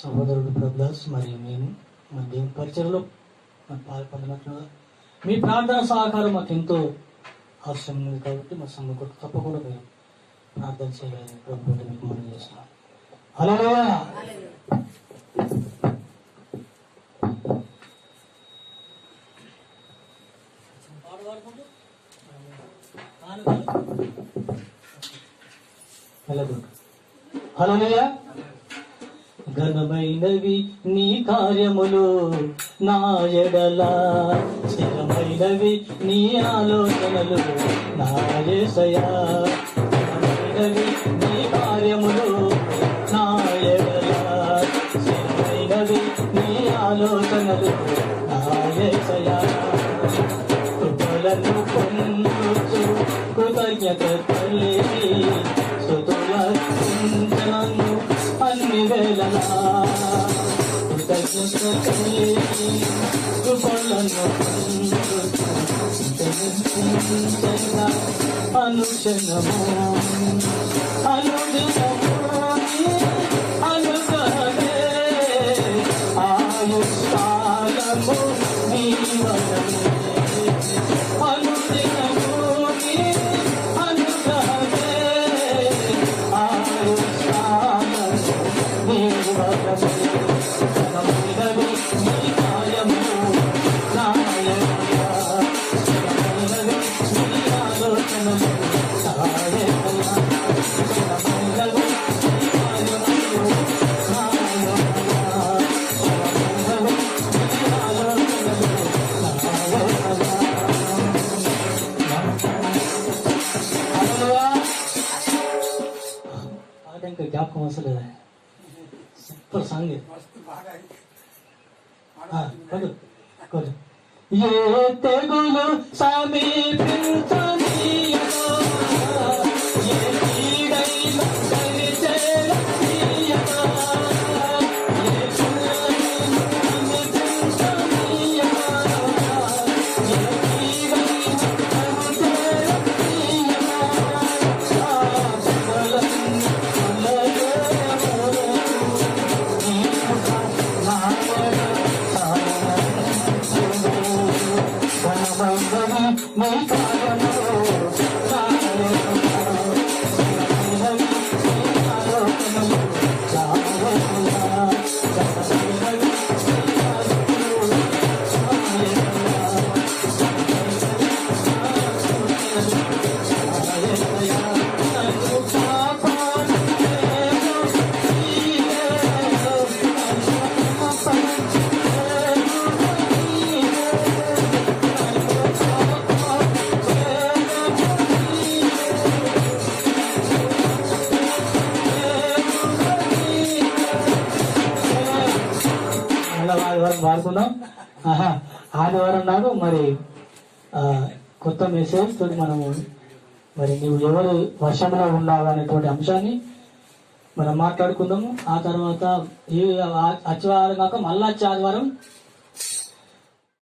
సహోదరుడు ప్రభుదాస్ మరియు మేము మన దేవుని పరిచయలో మనం పాల్పొందినట్లుగా మీ ప్రార్థన సహకారం మాకు ఎంతో అవసరం ఉంది. కాబట్టి మా సంఘం కొరకు తప్పకుండా మీరు ప్రార్థన చేయాలని ప్రభు మీకు మనం చేస్తున్నాం. హల్లెలూయా. హల్లెలూయా. ఘనమైనవి నీ కార్యములు నా ఎడల, స్థిరమైనవి నీ ఆలోచనలు నా యేసయ్యా. ఘనమైనవి నీ కార్యములు నా ఎడల, స్థిరమైనవి నీ ఆలోచనలు నా యేసయ్యా. కృపలను పొందుచు కృతజ్ఞత కలిగి స్తుతులర్పించను అన్ని వేళలా. కృతజ్ఞత కలిగి కృపలను పొందుచు అనుక్షణము అనుదినము అనుగ్రహమే ఆయుష్కాలము నీ వలనే. అనుదినము అనుగ్రహమే ఆయుష్కాలము నీ వలనే. ఘనమైనవి నీ కార్యములు నా యేసయ్యా. ఘనమైనవి నీ ఆలోచనలు నా యేసయ్యా. ఘనమైనవి నీ కార్యములు నా యేసయ్యా. ఘనమైనవి నీ ఆలోచనలు నా యేసయ్యా. హల్లెలూయా. పాట ఇంకా జ్ఞాపకం వస్తలేదా? సూపర్ సాంగ్ ఇది. మస్తు బాగా అయింది. ఏ తెగులు సమీపించనీయదో, ఏ కీడైనా దరిచేరనీయదో, ఏ కీడైనా సమీపించనీయదో, ఏ కీడైనా దరిచేరనీయదో. ఆ తెగులన్నీ తొలగేమో, నీవు నా ఎడల ఘనమైనవి నీ కార్యములు నా యేసయ్యా. ఘనమైనవి నీ ఆలోచనలు నా యేసయ్యా. ఘనమైనవి నీ కార్యములు నా యేసయ్యా. నా యేసయ్యా. నన్ను కాపాడేను నీవే, నన్ను కాపాడేను నీవే. ఆదివారం వాడుకున్నాం. ఆదివారం నాడు మరి కొత్త మెసేజ్ తోటి మనము మరి నువ్వు ఎవరు వశంలో ఉన్నావు అనేటువంటి అంశాన్ని మనం మాట్లాడుకుందాము. ఆ తర్వాత ఈ వచ్చే వారం కాక మళ్ళా వచ్చే ఆదివారం